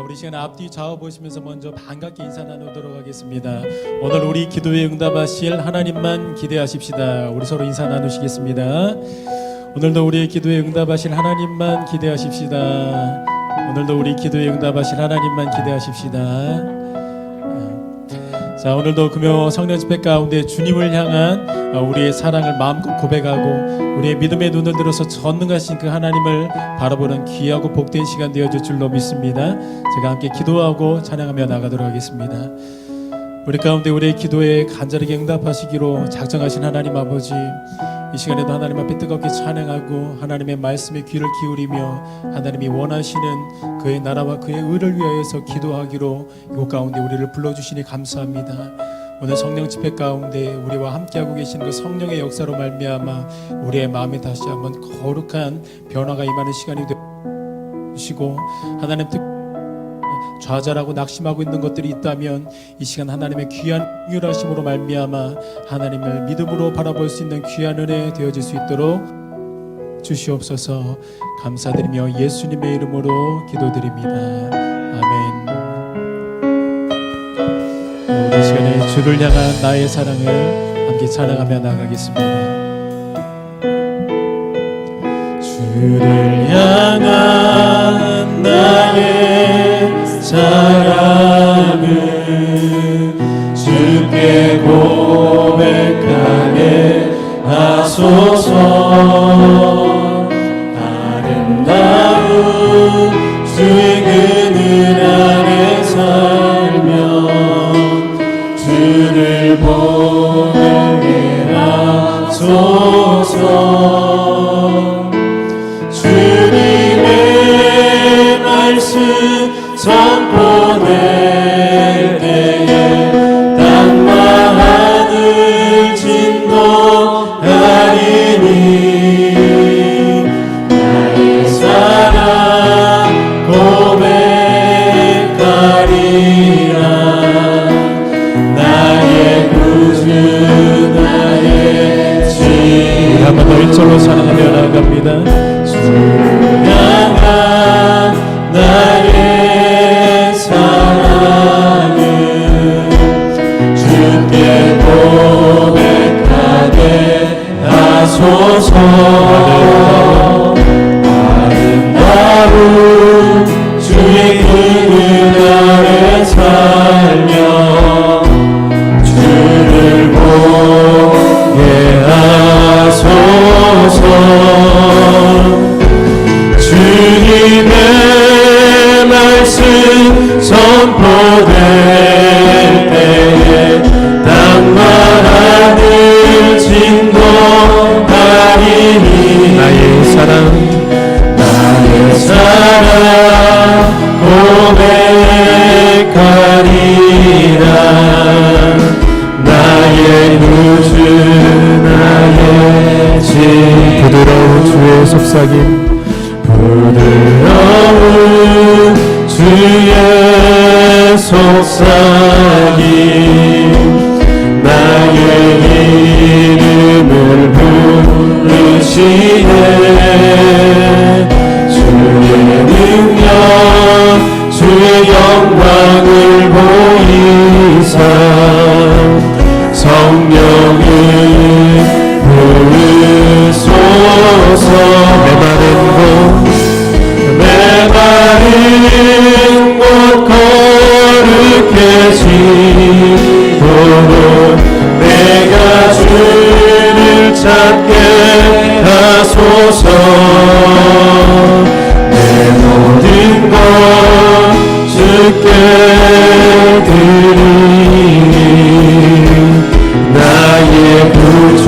우리 시간 앞뒤 좌우 보시면서 먼저 반갑게 인사 나누도록 하겠습니다. 오늘 우리 기도에 응답하실 하나님만 기대하십시다. 우리 서로 인사 나누시겠습니다. 오늘도 우리의 기도에 응답하실 하나님만 기대하십시다. 오늘도 우리 기도에 응답하실 하나님만 기대하십시다. 자, 오늘도 금요 성령 집회 가운데 주님을 향한 우리의 사랑을 마음껏 고백하고 우리의 믿음의 눈을 들어서 전능하신 그 하나님을 바라보는 귀하고 복된 시간 되어줄 줄로 믿습니다. 제가 함께 기도하고 찬양하며 나가도록 하겠습니다. 우리 가운데 우리의 기도에 간절하게 응답하시기로 작정하신 하나님 아버지, 이 시간에도 하나님 앞에 뜨겁게 찬양하고 하나님의 말씀에 귀를 기울이며 하나님이 원하시는 그의 나라와 그의 의를 위하여서 기도하기로 이곳 가운데 우리를 불러주시니 감사합니다. 오늘 성령 집회 가운데 우리와 함께하고 계신 그 성령의 역사로 말미암아 우리의 마음에 다시 한번 거룩한 변화가 임하는 시간이 되시고, 하나님 좌절하고 낙심하고 있는 것들이 있다면 이 시간 하나님의 귀한 긍휼하심으로 말미암아 하나님을 믿음으로 바라볼 수 있는 귀한 은혜 되어질 수 있도록 주시옵소서. 감사드리며 예수님의 이름으로 기도드립니다. 아멘. 우리 시간에 주를 향한 나의 사랑을 함께 찬양하며 나가겠습니다. 주를 향한 나의 사랑을 주께 고백하게 하소서. 아름다운 주의 그늘 아래 살며 주를 보게 하소서. 주님의 말씀 선포될 때에 땅과 하늘 진동하리니 나의 사랑 고백하리라. 나의 구주 나의 주. 우리 한 번 더 일절로 사랑하며 나아갑니다. 주를 향한 나의 사랑을 주께 고백하게 하소서. 아름다운 주의 그늘 아래 살며 주를 보게 하소서. 주님의 말씀 선포될 때에 땅과 하늘 진동하리니 나의 사랑 고백하리라. 나의 구주 나의 진. 부드러운 주의 속삭임, 부드러운 주의 속삭임, 나의 이름을 부르시네. 주의 능력 주의 영광을 보이사 성령을 부으소서. 메마른 곳 거룩해지도록 내가 주를 찾게 하소서. 내 모든 것 주께 드리니 나의 구주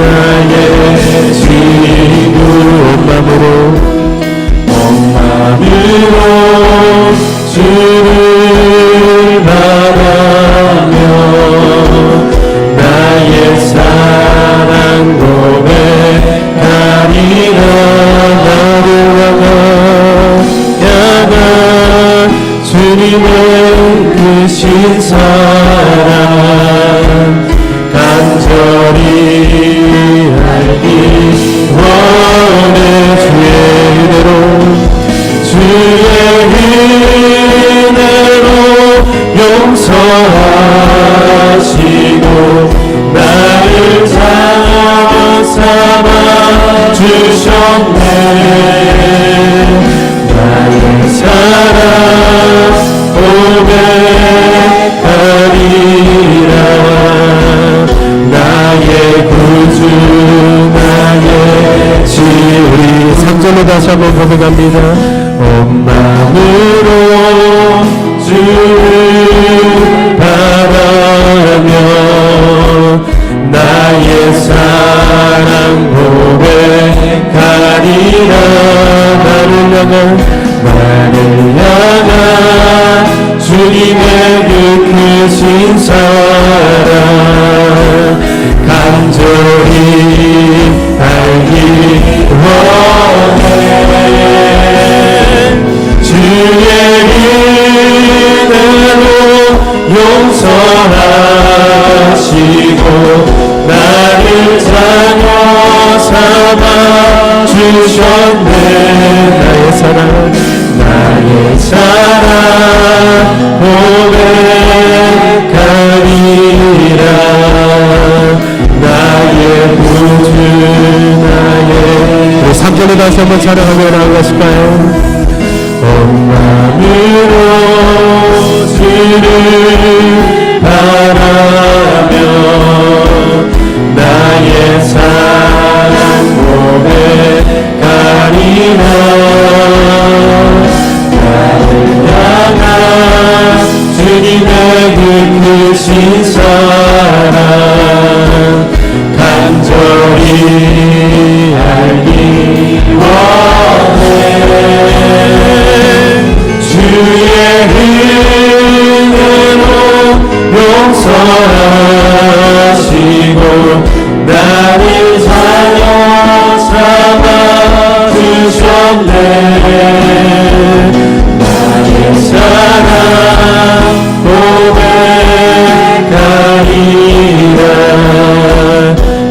나의 친구. 온 마음으로 주를 바라며 나의 사랑 고백하리라. 나를 향한 주님의 크신 사랑 간절히 알기 원해. 주의 은혜로 주의 주의 은혜로 용서하시고 나를 자녀 삼아 주셨네. 나의 사랑 고백하리라. 나의 구주 나의 지위. 3절로 다시 한번 고백합니다. 온 마음으로 주를 바라며 나의 사랑 고백하리라. 나를 향한 주님의 그 크신 사랑 간절히 알기 원해. 주의 은혜로 용서하시고 나를 자녀 삼아 주셨네. 나의 사랑 고백하리라. 나의 구주 나의. 우리 3절로 다시 한번 찬양하며 나아가실까요? 온 마음으로 주를 바라며 나의 사랑 고백하리라. 나를 향한 주님의 그 크신 사랑 간절히 알기 원해. 주의 은혜로 용서하시고 나를 자녀 삼아 주셨네. 나의 사랑 고백하리라.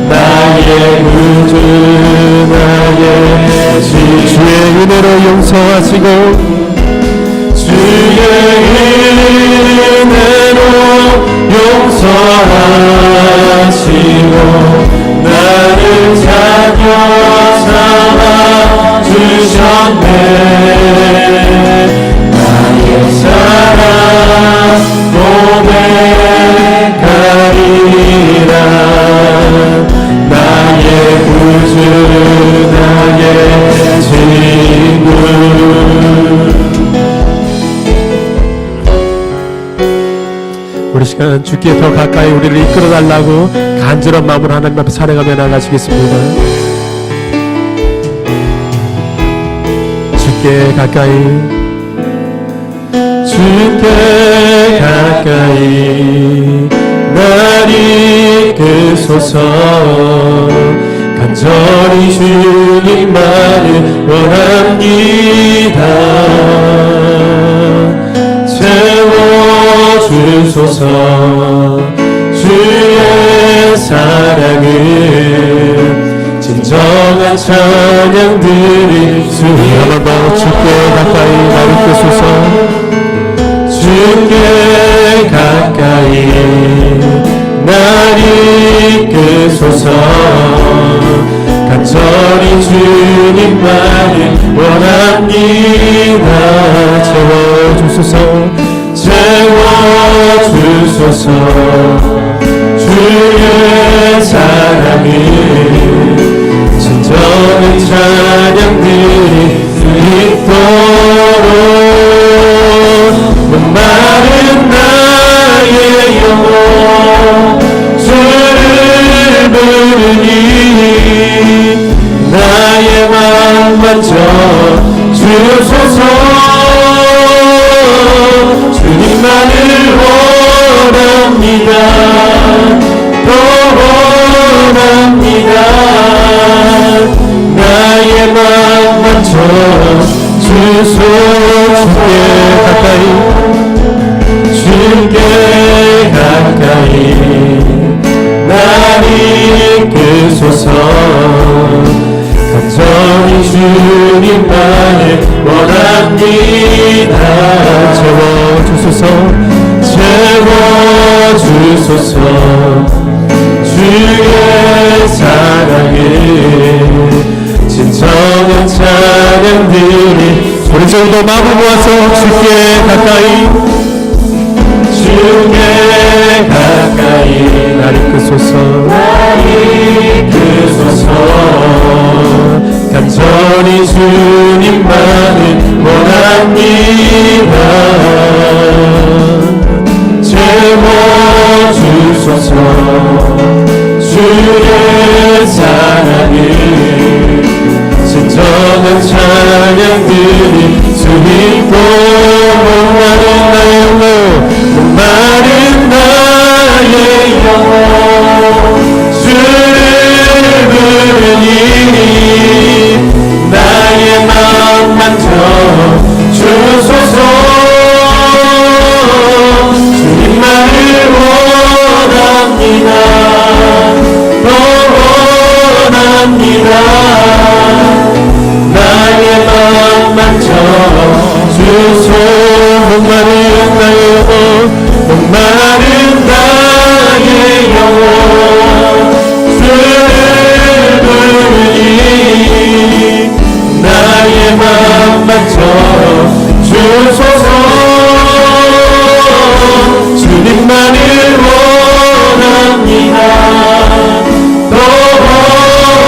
나의 구주 나의 주의 은혜로 용서하시고 주의 은혜로 용서하시고 나를 자녀 삼아 주셨네. 나의 사랑 고백하리라. 나의 구주 나의 친구. 우리 시간 주께 더 가까이 우리를 이끌어달라고 간절한 마음으로 하나님 앞에 찬양하며 나가시겠습니다. 주께 가까이 주께 가까이 날 이끄소서. 간절히 주님만을 원합니다. 채워주소서. 주의 사랑을 진정한 찬양들이 한번 더 주께 가까이 날 이끄소서. 주께 가까이 날 이끄소서. 간절히 주님만을 원합니다. 채워주소서. 채워주소서. 주의 사랑을 진정한 찬양들이 있도록 목마른 나의 영혼 주를 부르니 나의 마음 만져 주소서. 주님만을 원합니다. 더 원합니다. 나의 마음 만져 주소서. 채워주소서 채워주소서 주의 사랑에 진정한 찬양들이 우리 정도 마음을 모아서 주께 가까이 나를 이끄소서 간절히 주님만을 원합니다 채워주소서 주의 사랑을 진정한 찬양들이 주님도 목마른 나의 영혼 목마른 나의 영혼 주를 부르니 나의 마음 만져 주소서 주님만을 원합니다 더 원합니다 나의 마음 만져 주소 목마른 나의 영혼 목마른 나의 영혼 주를 부르니 나의 마음 만져 주소서 주님만을 원합니다 더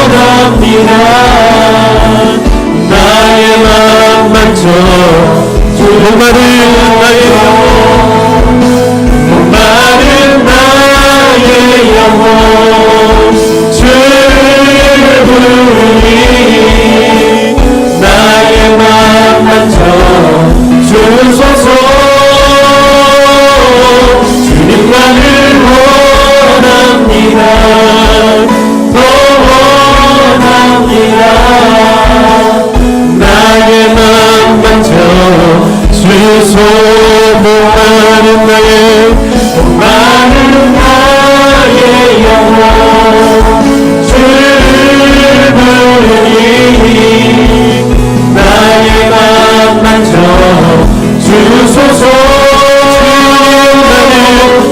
원합니다 나의 마음 만져 목마른 나의 영혼 목마른 나의 영혼 주를 부르니 나의 마음 만져 주소서 주님만을 원합니다 더 원합니다 나의 마음 만져 주소 목마른 나의 영혼 주를 부르니 나의 마음 만져 주소서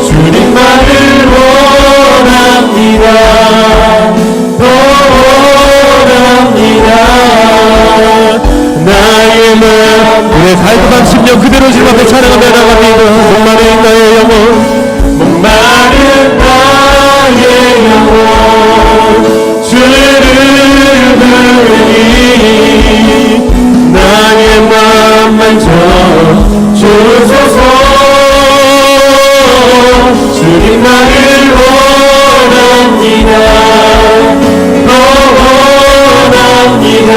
주님만을 원합니다 더 원합니다 나의 마음 우리의 갈급한 심령 그대로 주님 앞에 찬양하며 나갑니다 목마른 나의 영혼 목마른 나의 영혼 주를 부르니 나의 마음 만져 주소서 주님만을 원합니다 더 원합니다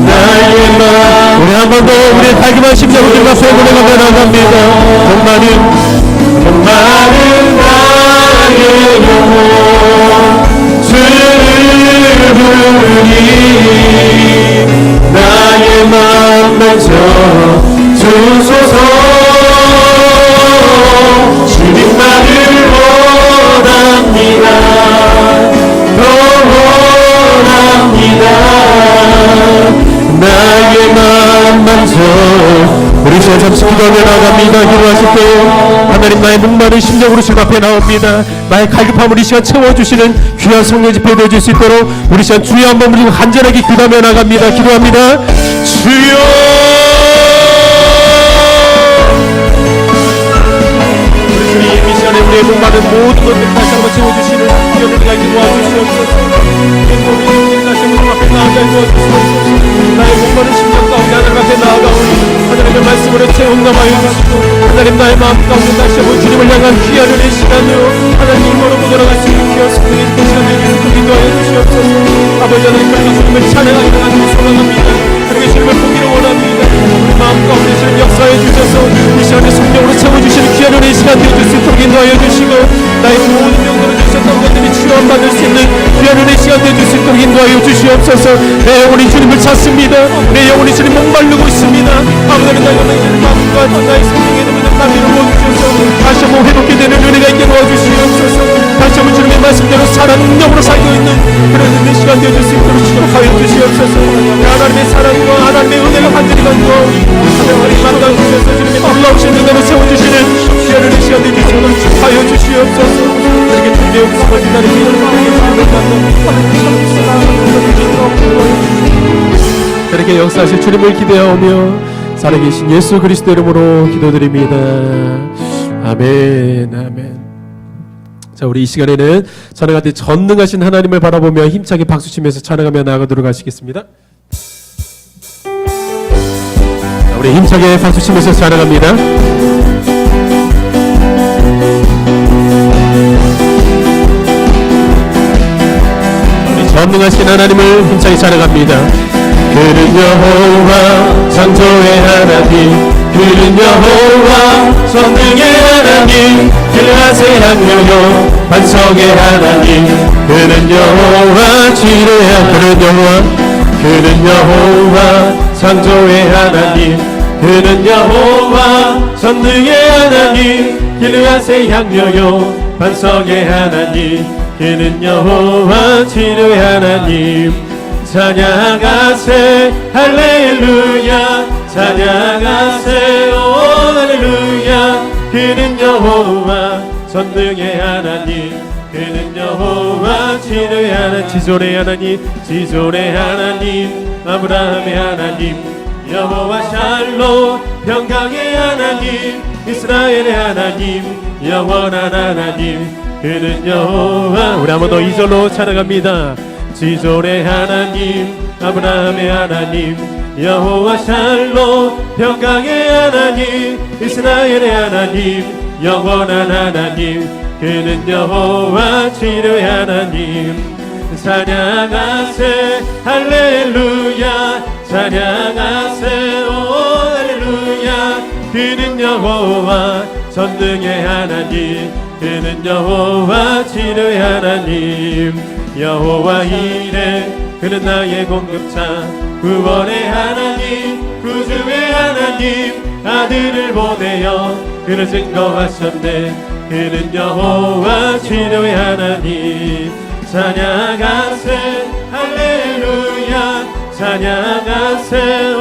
나의 마음 우리 한 번 더 우리의 달기만 심장을 주님 앞에 고백하며 나갑니다 목마른 나의 영혼 주를 부르니 나의 마음 만져 주소서 주님만을 원합니다 더 원합니다 나의 마음 만져 우리 시간 잠시 기도하며 나갑니다 기도하실 때 하나님 나의 목마른 심정으로 주님 앞에 나옵니다 나의 갈급함을 이 시간 채워주시는 귀한 성령 집회 되어줄 수 있도록 우리 시간 주여 한번 부르고 간절하게 기도하며 나갑니다 기도합니다 주여 우리 이 시간에 우리의 목마른 모든 것들 다시 한번 채워주시는 여러분들과 도와주시옵소서 우리 다시 한번 앞에 나아가 도와주시옵소서 나의 목마른 심령 가운데 하나님 앞에 나아가오니 하나님의 말씀으로 채운다마여 주시고 하나님 나의 마음 가운데 다시 한번 주님을 향한 귀한 은혜의 시간으로 하나님 힘으로 돌아갈 수 있는 귀한 성령의 시간을 계속 인도하여 주시옵소서 아버지 하나님 그리고 주님을 찬양하기 하나님 소망합니다 그리고 주님을 보기를 원합니다 우리 마음 가운데 주님 역사해 주셔서 이 시간에 성령으로 채워주시는 귀한 은혜의 시간 되어줄 수 있도록 인도하여 주시고 나의 모든 병들을 주셨던 것들이 치유받을 수 있는 귀한 은혜의 시간 되어줄 수 있도록 인도하여 주시옵소서 내 영혼이 주님을 찾습니다 내 영혼이 주님 목마르고 있습니다 아버지 나의 마음과 나의 성령의 이름으로 나비를 모아주셔서 다시 한번 회복게 되는 은혜가 있게 도와주시옵소서 다시 한번 주님의 말씀대로 살아있는 영으로 살고 있는 그런 있는 시간 되어줄 수 있도록 축복하여 주시옵소서. 하나님의 사랑과 하나님의 은혜가 간절히 간구하고 하나님 만나 주셔서 주님의 놀라우신 은혜로 세워주시는 귀한 시간 되어주시도록 축복하여 주시옵소서. 그렇게 주님의 역사가 기다리는 그렇게 역사하실 주님을 기대하오며 살아계신 예수 그리스도 이름으로 기도드립니다. 아멘. 아멘. 자, 우리 이 시간에는 찬양할 때 전능하신 하나님을 바라보며 힘차게 박수치면서 찬양하며 나아가도록 하시겠습니다. 자, 우리 힘차게 박수치면서 찬양합니다. 우리 전능하신 하나님을 힘차게 찬양합니다. 그는 여호와 창조의 하나님, 그는 여호와 전능의 하나님, 길라세 향료요 반석의 하나님, 그는 여호와 지뢰야, 그는 여호와 창조의 하나님, 그는 여호와 전능의 하나님, 길라세 향료요 반석의 하나님, 그는 여호와 지뢰의 하나님. 찬양하세 할렐루야, 찬양하세 오 할렐루야. 그는 여호와 전능의 하나님, 그는 여호와 지뢰의 하나님, 지존의 하나님, 지존의 하나님, 아브라함의 하나님, 여호와 샬롬 평강의 하나님, 이스라엘의 하나님, 영원한 하나님, 그는 여호와. 우리 한번 더 2절로 찬양합니다. 지존의 하나님, 아브라함의 하나님, 여호와 샬롬 평강의 하나님, 이스라엘의 하나님, 영원한 하나님, 그는 여호와 치료의 하나님. 찬양하세 할렐루야, 찬양하세 오 할렐루야. 그는 여호와 전능의 하나님, 그는 여호와 치료의 하나님. 여호와 이레, 그는 나의 공급자, 구원의 하나님, 구주의 하나님, 아들을 보내어 그를 증거하셨네. 그는 여호와 치료의 하나님. 찬양하세 할렐루야, 찬양하세 오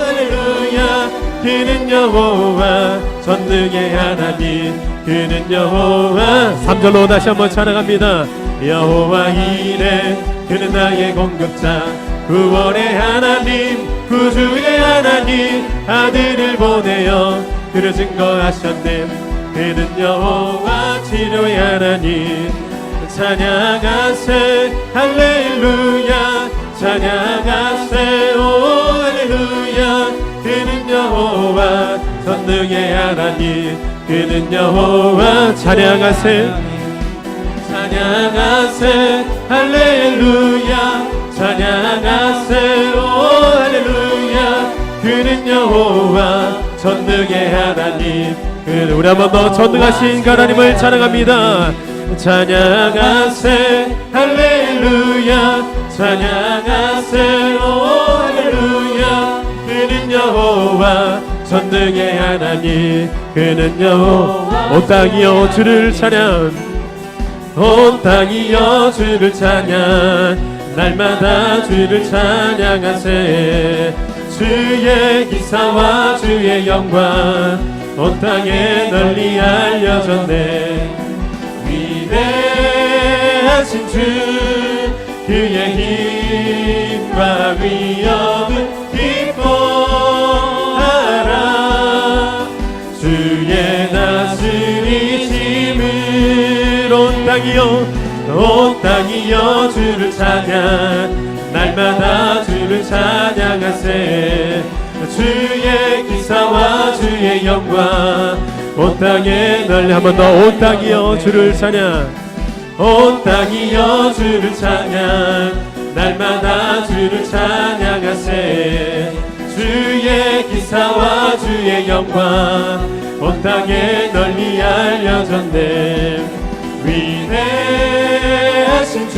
할렐루야. 그는 여호와 전능의 하나님, 그는 여호와. 3절로 다시 한번 찬양합니다. 여호와 이레, 그는 나의 공급자, 구원의 하나님, 구주의 하나님, 아들을 보내어 그를 증거하셨네. 그는 여호와 치료의 하나님. 찬양하세 할렐루야, 찬양하세 오 할렐루야. 그는 여호와 전능의 하나님, 그는 여호와. 찬양하세 찬양하세 할렐루야, 찬양하세 오 할렐루야. 그는 여호와 전능의 하나님, 그는. 우리 한번 더 전능하신 하나님을 찬양합니다. 찬양하세 할렐루야, 찬양하세 오 할렐루야. 그는 여호와 전능의 하나님, 그는 여호와. 온 땅이여 주를 찬양, 온 땅이여 주를 찬양, 날마다 주를 찬양하세. 주의 기사와 주의 영광 온 땅에 널리 알려졌네. 위대하신 주, 그의 힘과 위엄을 기뻐하라. 주의 다스리심을. 온 땅이여, 온 땅이여 주를 찬양, 날마다 주를 찬양하세. 주의 기사와 주의 영광 온 땅에 널리. 한 번 더. 온 땅이여 주를 찬양, 온 땅이여 주를 찬양, 날마다 주를 찬양하세. 주의 기사와 주의 영광 온 땅에 널리 알려졌네. 위대하신 주,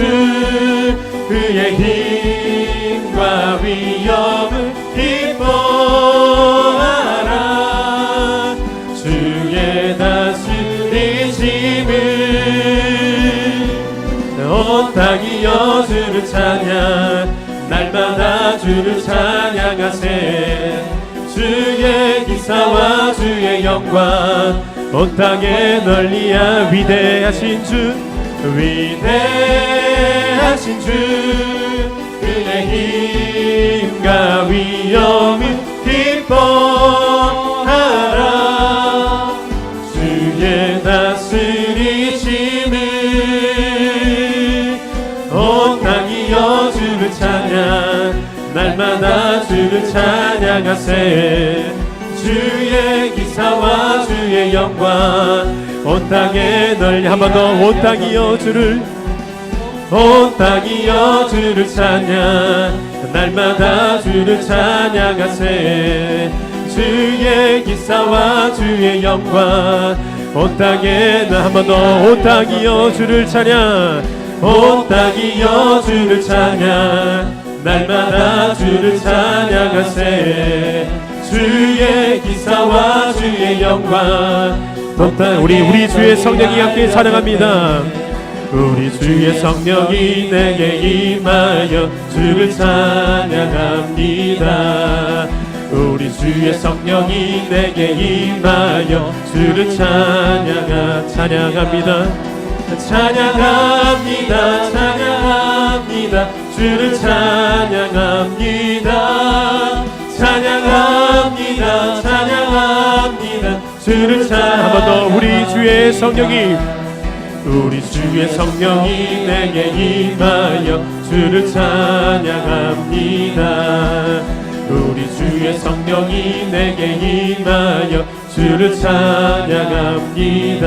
그의 힘과 위엄을 기뻐하라. 주의 다스리심을. 주를 찬양하세. 주의 기사와 주의 영광 온 땅에 널리야. 위대하신 주, 위대하신 주, 그의 힘과 위엄을 기뻐하라. 주의 다스리심을 온 땅이여 주를 찬양. 날마다 주를 찬양하세. 주의 기사와 주의 영광 온 땅에 널리. 한 번 더. 온 땅이여 주를, 온 땅이여 주를 찬양. 날마다 주를 찬양하세. 주의 기사와 주의 영광 온 땅에. 한 번 더. 온 땅이여 주를 찬양. 온 땅이여 주를 찬양. 날마다 주를 찬양하세. 주의 기사와 주의 영광 온 땅. 우리 주의 성령이 함께 찬양합니다. 우리 주의 성령이 내게 임하여 주를 찬양합니다. 우리 주의 성령이 내게 임하여 주를 찬양합니다. 찬양합니다. 찬양합니다. 주를 찬양합니다. 찬양합니다. 찬양합니다. 주를 찬양. 한 번 더. 우리 주의 성령이, 우리 주의 성령이 내게 임하여 주를 찬양합니다. 우리 주의 성령이 내게 임하여 주를 찬양합니다.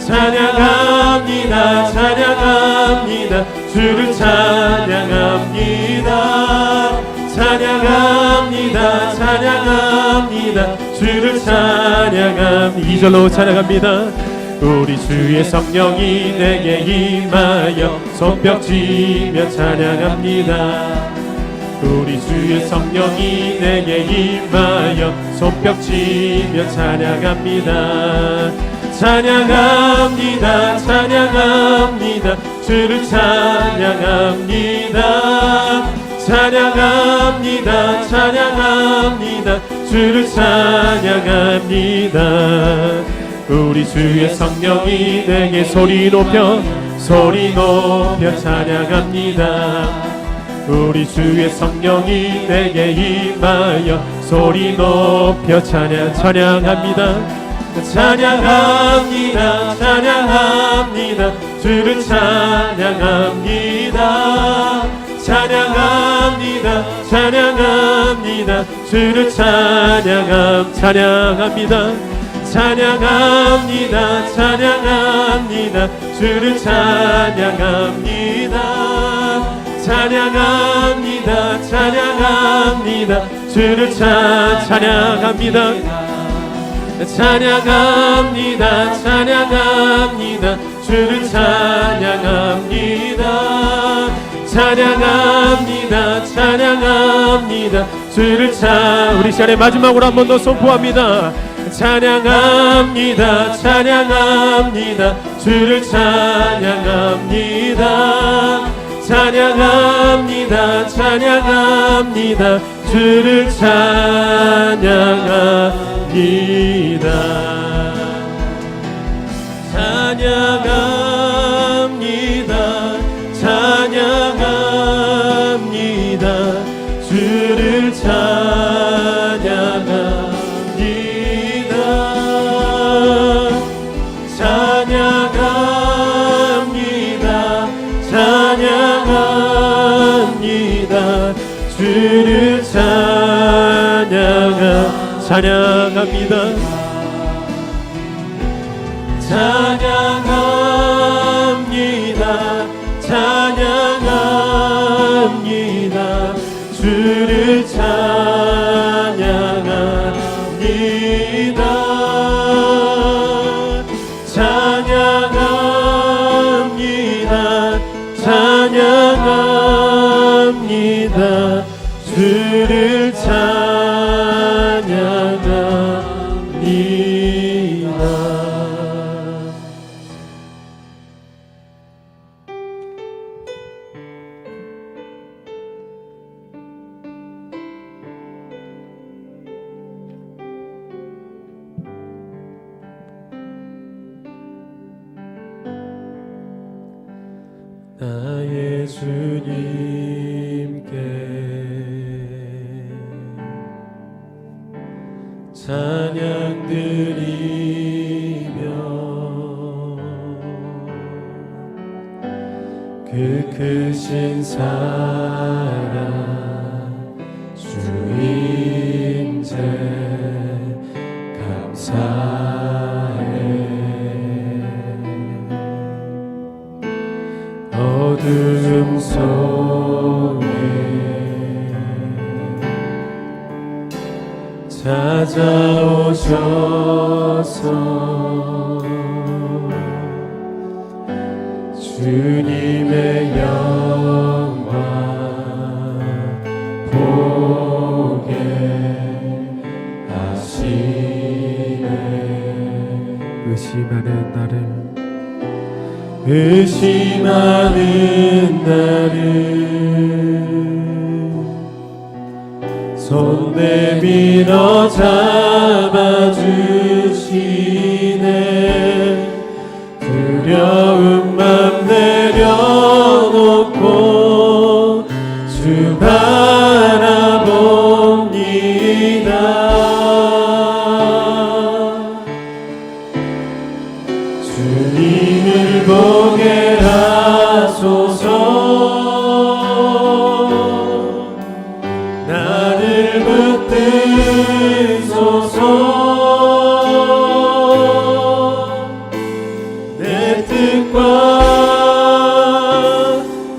찬양합니다. 찬양합니다. 주를 찬양합니다. 찬양합니다. 찬양합니다. 주를 찬양합니다. 2절로 찬양합니다. 우리 주의 성령이 내게 임하여 손뼉치며 찬양합니다. 우리 주의 성령이 내게 임하여 손뼉치며 찬양합니다. 찬양합니다. 찬양합니다. 주를 찬양합니다. 찬양합니다. 찬양합니다. 주를 찬양합니다. 우리 주의 성령이 내게 소리 높여 찬양합니다. 우리 주의 성령이 내게 임하여 소리 높여 찬양합니다. 찬양합니다. 찬양합니다. 주를 찬양합니다. 찬양합니다. 찬양합니다. 주를 찬양합니다. 찬양합니다. 찬양합니다. 주를 찬양합니다. 찬양합니다. 찬양합니다. 주를 찬양합니다. 찬양합니다. 찬양합니다. 주를 찬양합니다. 찬양합니다. 찬양합니다. 주를 우리 시간의 마지막으로 한 번 더 선포합니다. 찬양합니다. 찬양합니다. 주를 찬양합니다. 찬양합니다. 찬양합니다. 주를 찬양합니다. 찬양합니다. 찬양합니다. 주를 찬양합니다. 찬양합니다. 찬양합니다. 주를 찬양합니다. 찬양합니다. 찬양합니다. 주를 찬양합니다. 찬양합니다. 찬양합니다. 주를 찬양합니다. 나의 주님께 찬양 드리며 그 크신 사랑 주인제 감사해. 어둠 속에 찾아오셔서 주님의 영광 보게 하시네. 의심하는 나를 손 내밀어 잡아주시네. 두려운 맘 내려놓고 주 바라봅니다. 주님을 보게 하소서. 나를 붙드소서. 내 뜻과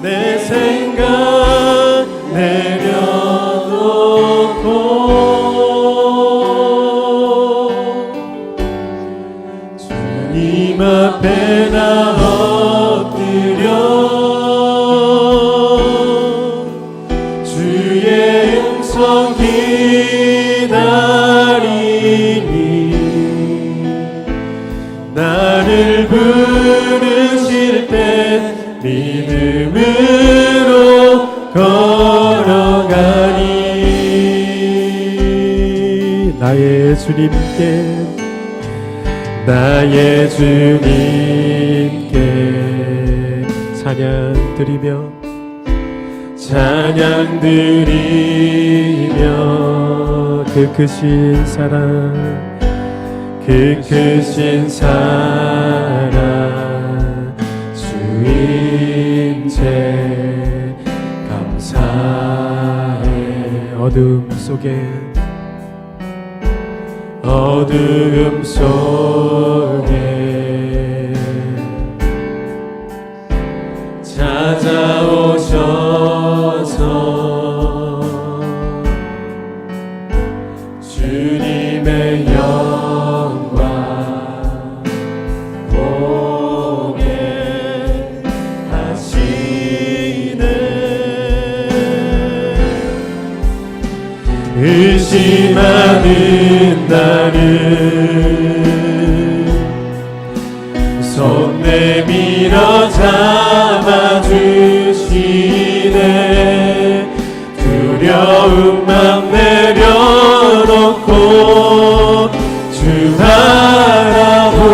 내 생각 내려놓고 주님 앞에 나 엎드려 주의 음성 기다리니 나를 부르실 때 믿음으로 걸어가니. 나의 주님께 찬양 드리며 그 크신 사랑 주인제 감사해. 어둠 속에 찾아오셔서 주님의 영광 보게 하시네. 의심하는 나를 손 내밀어 잡아주시네. 두려운 맘 내려놓고 주 바라봅니다.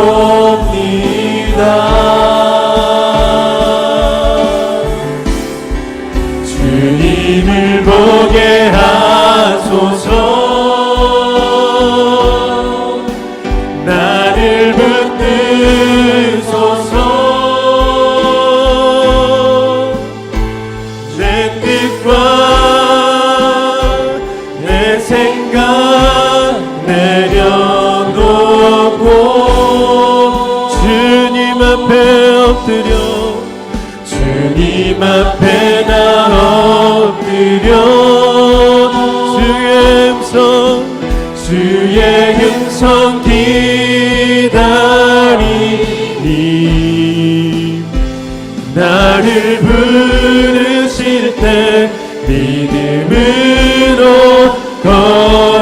주님을 보게 하소서. 나를 붙드소서. 내 뜻과 내 생각 내려놓고 주님 앞에 엎드려 주님 앞에 나 엎드려 주의 음성 기다리니 나를 부르실 때 믿음으로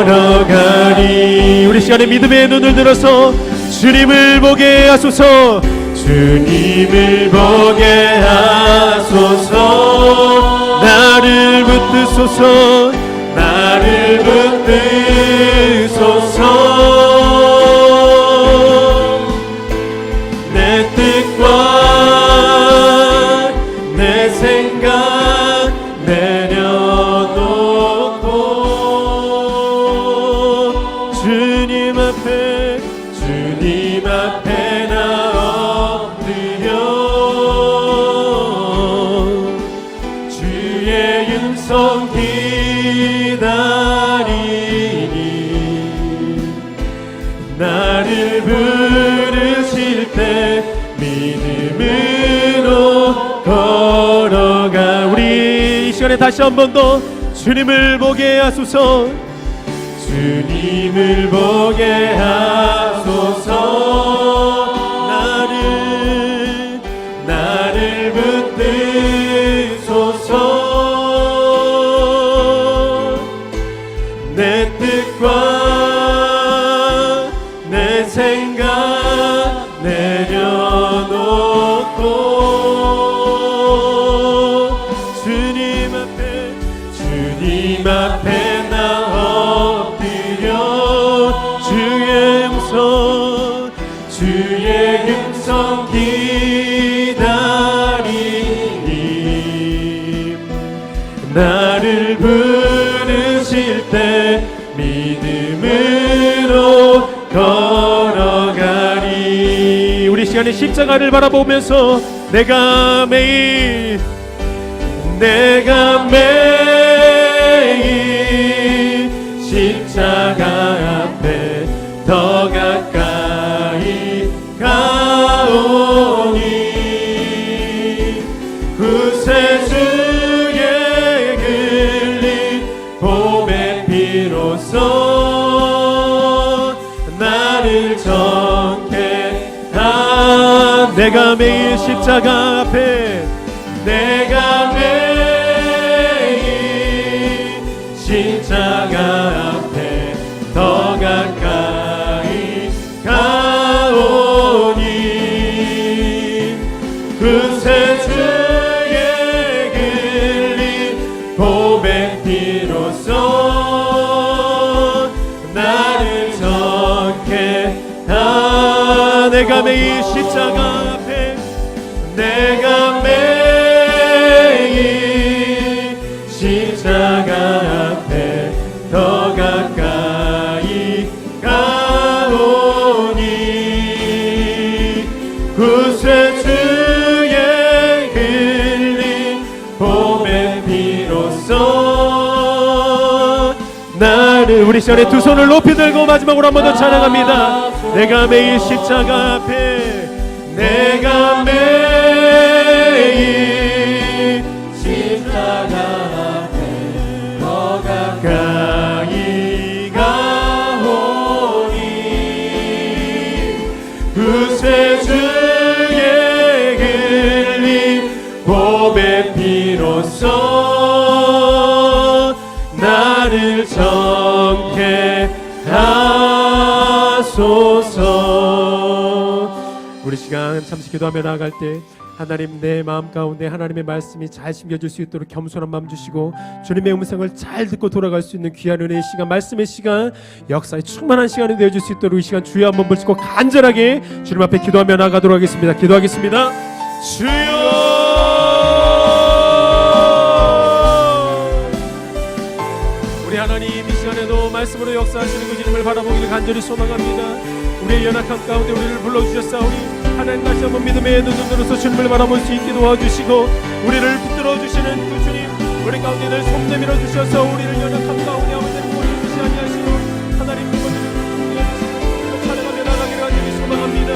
걸어가리. 우리 시간에 믿음의 눈을 들어서 주님을 보게 하소서. 주님을 보게 하소서. 나를 붙드소서. 나를 붙드소서. 내 뜻과 내 주님 앞에 나 엎드려 주의 음성 기다리니 나를 부르실 때 믿음으로 걸어가. 우리 이 시간에 다시 한 번 더 주님을 보게 하소서. 주님을 보게 하소서. 나를 붙드소서. 내 뜻과 내 생각 내려놓고 주님 앞에 나 엎드려 주의 음성 기다리니 나를 부르실 때 믿음으로 걸어가리. 우리 시간에 십자가를 바라보면서 내가 매일 십자가 앞에 더 가까이 가오니 구세주의 흘린 봄의 피로써 나를 정케 하. 내가 매일 십자가 앞에 십자가 앞에 더 가까이 가오니 구세주의 흘린 봄의 피로써 나를 정케 하. 내가 매일 십자가 앞에 십자가 앞에 더 가까이 가오니 구세주의 흘린 봄의 피로써 나를. 우리 시간에 두 손을 높이 들고 마지막으로 한 번 더 찬양합니다. 내가 매일 십자가 앞에 가까이 가오니 구세주의 흘린 봄의 피로써 나를 정케 하소서. 우리 시간 잠시 기도하며 나아갈 때 하나님, 내 마음 가운데 하나님의 말씀이 잘 심겨질 수 있도록 겸손한 마음 주시고 주님의 음성을 잘 듣고 돌아갈 수 있는 귀한 은혜의 시간, 말씀의 시간, 역사의 충만한 시간이 되어줄 수 있도록 이 시간 주여 한번 붙이고 간절하게 주님 앞에 기도하며 나가도록 하겠습니다. 기도하겠습니다. 주여, 우리 하나님 이 시간에도 말씀으로 역사하시는 그 주님을 바라보기를 간절히 소망합니다. 우리의 연약한 가운데 우리를 불러주셨사오니 하나님, 다시 한번 믿음의 눈을 들어서 주님을 바라볼 수 있게 도와주시고 우리를 붙들어 주시는 그 주님, 우리 가운데 늘 손 내밀어 주셔서 우리를 연약한 가운데 아버지를 보여주시 아니하시고 하나님 그것을 찬양하며 나가기를 간절히 소망합니다.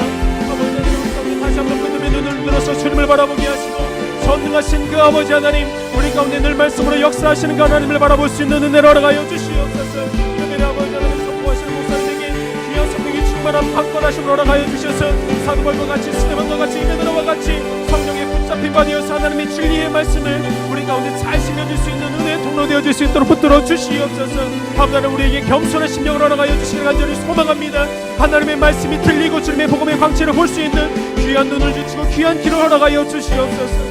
아버지 하나님, 우리 가운데 다시 한번 믿음의 눈을 들어서 주님을 바라보게 하시고 전능하신 그 아버지 하나님, 우리 가운데 늘 말씀으로 역사하시는 그 하나님을 바라볼 수 있는 은혜를 허락하여 주시옵소서. 그들의 아버지 하나님 선포하시는 목사님에게 귀한 성령이 충만한 강건하심을 허락하여 주셔서 사도벌과 같이 스데반과 같이 베드로와 같이 성령의 붙잡힌 바 되어서 하나님의 진리의 말씀을 우리 가운데 잘 심겨줄 수 있는 은혜의 통로 되어줄 수 있도록 붙들어 주시옵소서. 하나님, 우리에게 겸손한 심령을 허락하여 주시길 간절히 소망합니다. 하나님의 말씀이 들리고 주님의 복음의 광채를 볼 수 있는 귀한 눈을 주시고 귀한 길을 허락하여 주시옵소서.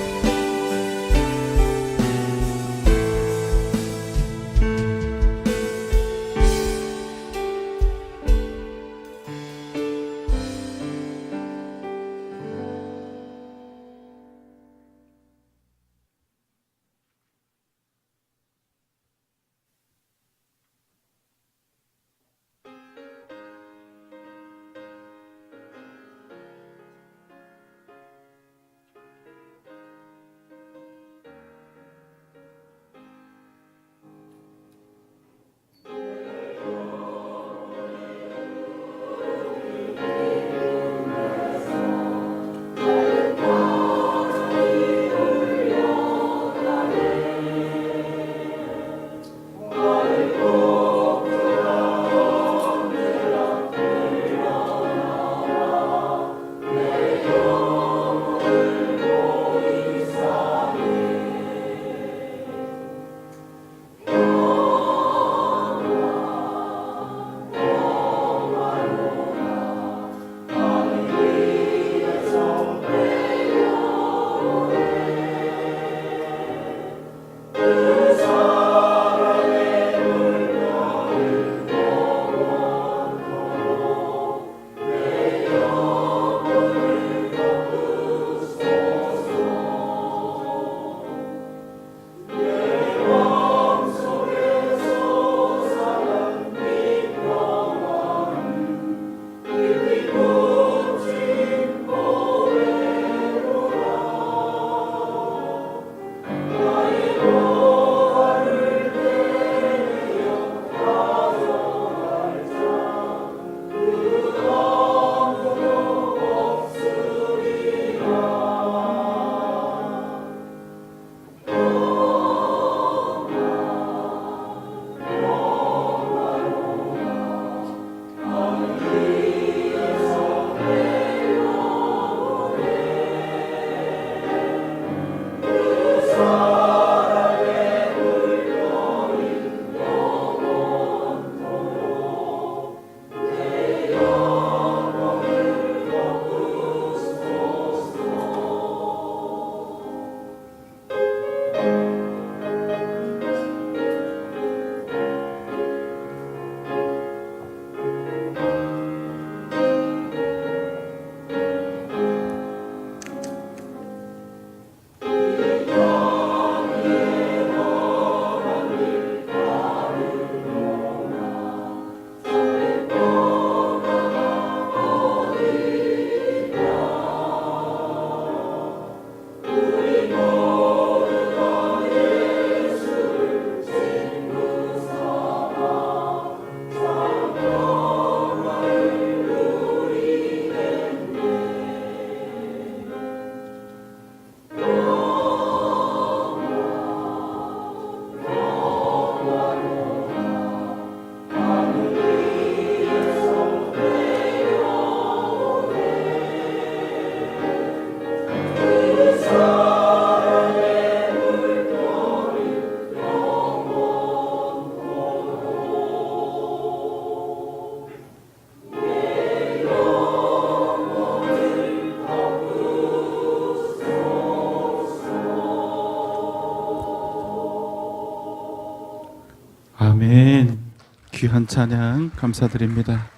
귀한 찬양 감사드립니다.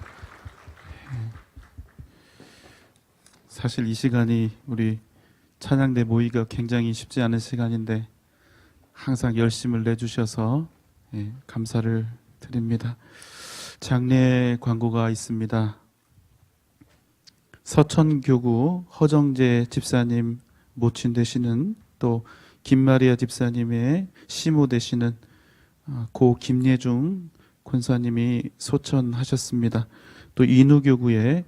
사실 이 시간이 우리 찬양대 모이기가 굉장히 쉽지 않은 시간인데 항상 열심을 내주셔서 감사를 드립니다. 장례 광고가 있습니다. 서천교구 허정재 집사님 모친 되시는, 또 김마리아 집사님의 시모 되시는 고 김예중 권사님이 소천하셨습니다. 또 인우교구의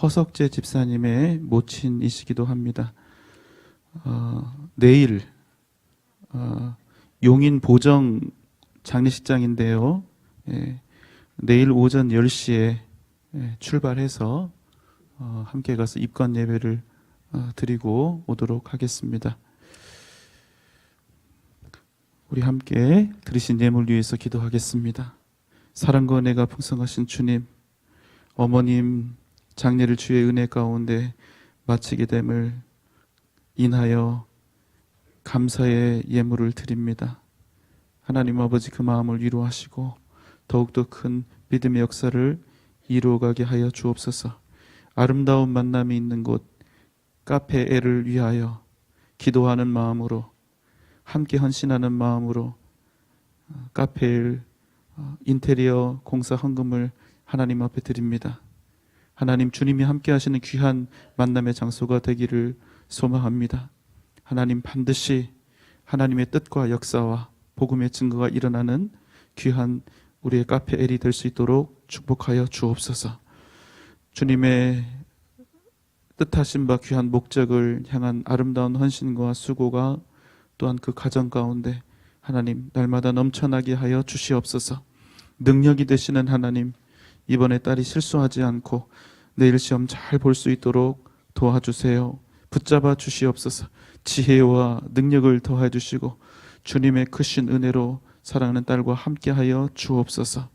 허석재 집사님의 모친이시기도 합니다. 내일 용인 보정 장례식장인데요. 내일 오전 10시에 출발해서 함께 가서 입관 예배를 드리고 오도록 하겠습니다. 우리 함께 드리신 예물 위해서 기도하겠습니다. 사랑과 은혜가 풍성하신 주님, 어머님 장례를 주의 은혜 가운데 마치게 됨을 인하여 감사의 예물을 드립니다. 하나님 아버지, 그 마음을 위로하시고 더욱더 큰 믿음의 역사를 이루어가게 하여 주옵소서. 아름다운 만남이 있는 곳 카페에를 위하여 기도하는 마음으로, 함께 헌신하는 마음으로 카페엘 인테리어 공사 헌금을 하나님 앞에 드립니다. 하나님, 주님이 함께 하시는 귀한 만남의 장소가 되기를 소망합니다. 하나님, 반드시 하나님의 뜻과 역사와 복음의 증거가 일어나는 귀한 우리의 카페엘이 될 수 있도록 축복하여 주옵소서. 주님의 뜻하신 바 귀한 목적을 향한 아름다운 헌신과 수고가 또한 그 가정 가운데 하나님 날마다 넘쳐나게 하여 주시옵소서. 능력이 되시는 하나님, 이번에 딸이 실수하지 않고 내일 시험 잘 볼 수 있도록 도와주세요. 붙잡아 주시옵소서. 지혜와 능력을 더해 주시고 주님의 크신 은혜로 사랑하는 딸과 함께하여 주옵소서.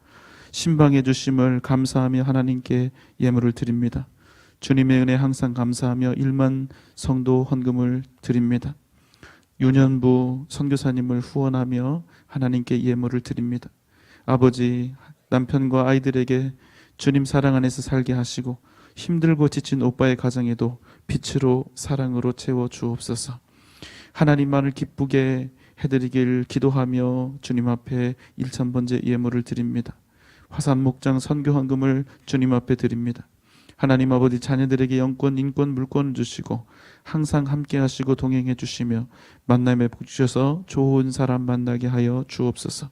신방해 주심을 감사하며 하나님께 예물을 드립니다. 주님의 은혜 항상 감사하며 1만 성도 헌금을 드립니다. 유년부 선교사님을 후원하며 하나님께 예물을 드립니다. 아버지, 남편과 아이들에게 주님 사랑 안에서 살게 하시고 힘들고 지친 오빠의 가정에도 빛으로 사랑으로 채워 주옵소서. 하나님만을 기쁘게 해드리길 기도하며 주님 앞에 1,000번째 예물을 드립니다. 화산 목장 선교 헌금을 주님 앞에 드립니다. 하나님 아버지, 자녀들에게 영권, 인권, 물권을 주시고 항상 함께 하시고 동행해 주시며 만남에 복 주셔서 좋은 사람 만나게 하여 주옵소서.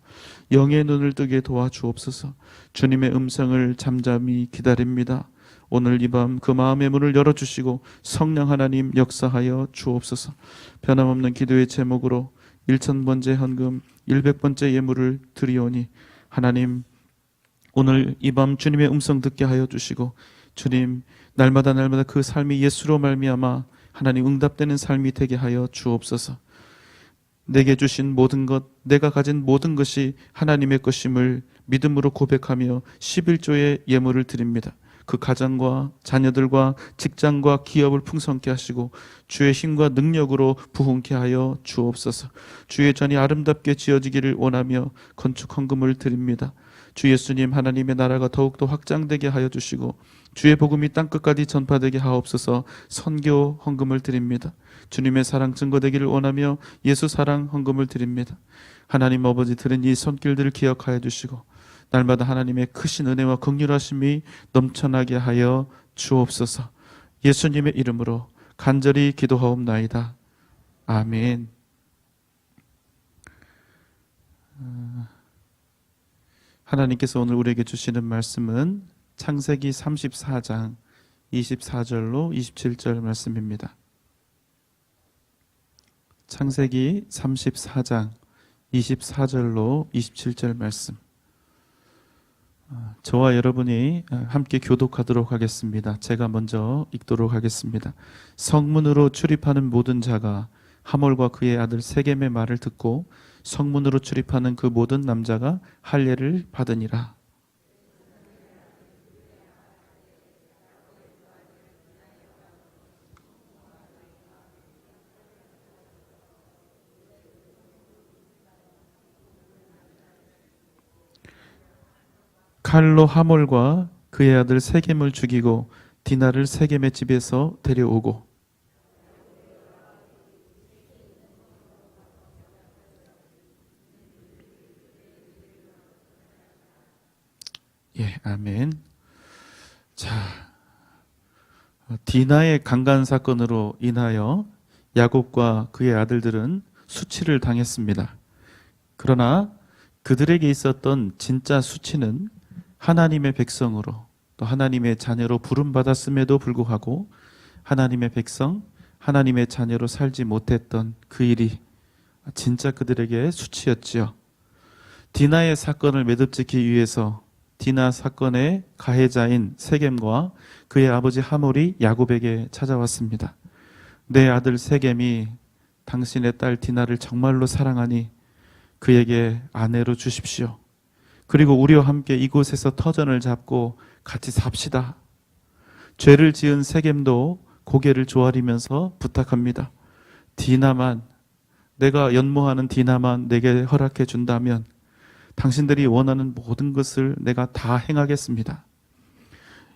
영의 눈을 뜨게 도와주옵소서. 주님의 음성을 잠잠히 기다립니다. 오늘 이 밤 그 마음의 문을 열어주시고 성령 하나님 역사하여 주옵소서. 변함없는 기도의 제목으로 1,000번째 헌금 100번째 예물을 드리오니 하나님, 오늘 이 밤 주님의 음성 듣게 하여 주시고 주님, 날마다 그 삶이 예수로 말미암아 하나님 응답되는 삶이 되게 하여 주옵소서. 내게 주신 모든 것, 내가 가진 모든 것이 하나님의 것임을 믿음으로 고백하며 11조의 예물을 드립니다. 그 가정과 자녀들과 직장과 기업을 풍성케 하시고 주의 힘과 능력으로 부흥케 하여 주옵소서. 주의 전이 아름답게 지어지기를 원하며 건축 헌금을 드립니다. 주 예수님, 하나님의 나라가 더욱더 확장되게 하여 주시고 주의 복음이 땅끝까지 전파되게 하옵소서. 선교 헌금을 드립니다. 주님의 사랑 증거되기를 원하며 예수 사랑 헌금을 드립니다. 하나님 아버지, 들은 이 손길들을 기억하여 주시고 날마다 하나님의 크신 은혜와 긍휼하심이 넘쳐나게 하여 주옵소서. 예수님의 이름으로 간절히 기도하옵나이다. 아멘. 하나님께서 오늘 우리에게 주시는 말씀은 창세기 34장 24절로 27절 말씀입니다. 창세기 34장 24절로 27절 말씀, 저와 여러분이 함께 교독하도록 하겠습니다. 제가 먼저 읽도록 하겠습니다. 성문으로 출입하는 모든 자가 하몰과 그의 아들 세겜의 말을 듣고 성문으로 출입하는 그 모든 남자가 할례를 받으니라. 칼로 하몰과 그의 아들 세겜을 죽이고 디나를 세겜의 집에서 데려오고. 예, 아멘. 자, 디나의 강간 사건으로 인하여 야곱과 그의 아들들은 수치를 당했습니다. 그러나 그들에게 있었던 진짜 수치는 하나님의 백성으로 또 하나님의 자녀로 부름받았음에도 불구하고 하나님의 백성, 하나님의 자녀로 살지 못했던 그 일이 진짜 그들에게 수치였지요. 디나의 사건을 매듭짓기 위해서 디나 사건의 가해자인 세겜과 그의 아버지 하몰이 야곱에게 찾아왔습니다. 내 아들 세겜이 당신의 딸 디나를 정말로 사랑하니 그에게 아내로 주십시오. 그리고 우리와 함께 이곳에서 터전을 잡고 같이 삽시다. 죄를 지은 세겜도 고개를 조아리면서 부탁합니다. 디나만, 내가 연모하는 디나만 내게 허락해 준다면 당신들이 원하는 모든 것을 내가 다 행하겠습니다.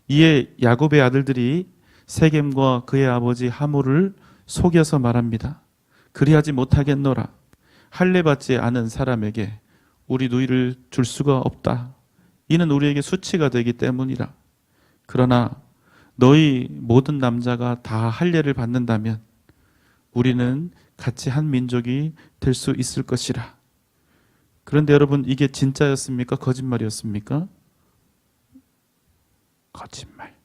이에 야곱의 아들들이 세겜과 그의 아버지 하몰을 속여서 말합니다. 그리하지 못하겠노라. 할례 받지 않은 사람에게 우리 누이를 줄 수가 없다. 이는 우리에게 수치가 되기 때문이라. 그러나 너희 모든 남자가 다 할례를 받는다면 우리는 같이 한 민족이 될 수 있을 것이라. 그런데 여러분, 이게 진짜였습니까? 거짓말이었습니까? 거짓말.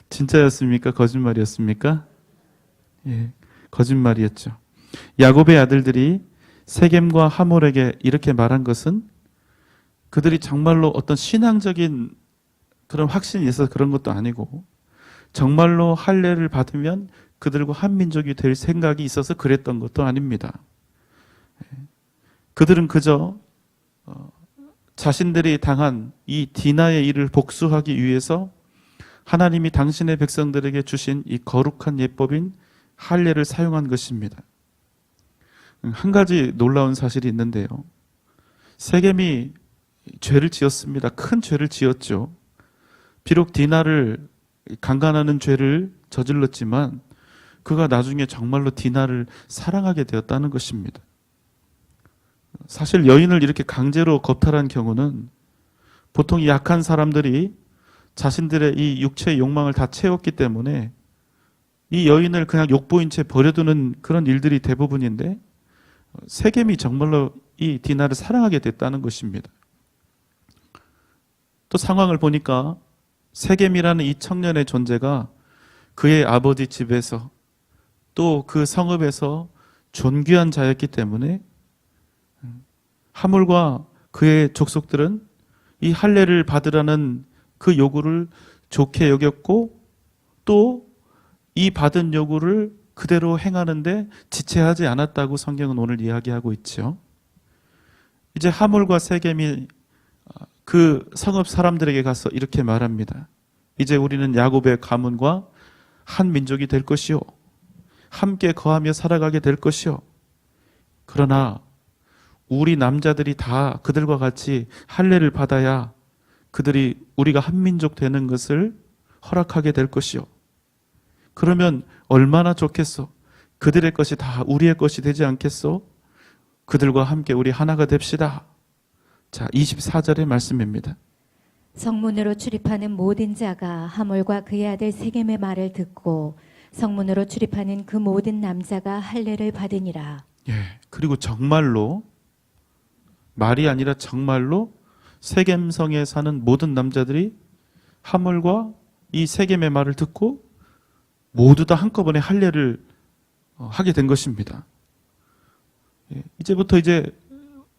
진짜였습니까? 거짓말이었습니까? 예, 거짓말이었죠. 야곱의 아들들이 세겜과 하몰에게 이렇게 말한 것은 그들이 정말로 어떤 신앙적인 그런 확신이 있어서 그런 것도 아니고 정말로 할례를 받으면 그들과 한 민족이 될 생각이 있어서 그랬던 것도 아닙니다. 그들은 그저 자신들이 당한 이 디나의 일을 복수하기 위해서 하나님이 당신의 백성들에게 주신 이 거룩한 예법인 할례를 사용한 것입니다. 한 가지 놀라운 사실이 있는데요. 세겜이 죄를 지었습니다. 큰 죄를 지었죠. 비록 디나를 강간하는 죄를 저질렀지만 그가 나중에 정말로 디나를 사랑하게 되었다는 것입니다. 사실 여인을 이렇게 강제로 겁탈한 경우는 보통 약한 사람들이 자신들의 이 육체의 욕망을 다 채웠기 때문에 이 여인을 그냥 욕보인 채 버려두는 그런 일들이 대부분인데 세겜이 정말로 이 디나를 사랑하게 됐다는 것입니다. 또 상황을 보니까 세겜이라는 이 청년의 존재가 그의 아버지 집에서 또 그 성읍에서 존귀한 자였기 때문에 하몰과 그의 족속들은 이 할례를 받으라는 그 요구를 좋게 여겼고 또 이 받은 요구를 그대로 행하는데 지체하지 않았다고 성경은 오늘 이야기하고 있죠. 이제 하몰과 세겜이 그 성읍 사람들에게 가서 이렇게 말합니다. 이제 우리는 야곱의 가문과 한 민족이 될 것이요, 함께 거하며 살아가게 될 것이요. 그러나 우리 남자들이 다 그들과 같이 할례를 받아야 그들이 우리가 한 민족 되는 것을 허락하게 될 것이요. 그러면 얼마나 좋겠어. 그들의 것이 다 우리의 것이 되지 않겠소? 그들과 함께 우리 하나가 됩시다. 자, 24절의 말씀입니다. 성문으로 출입하는 모든 자가 하몰과 그의 아들 세겜의 말을 듣고 성문으로 출입하는 그 모든 남자가 할례를 받으니라. 예, 그리고 정말로 말이 아니라 정말로 세겜성에 사는 모든 남자들이 하몰과 이 세겜의 말을 듣고 모두 다 한꺼번에 할례를 하게 된 것입니다. 예, 이제부터 이제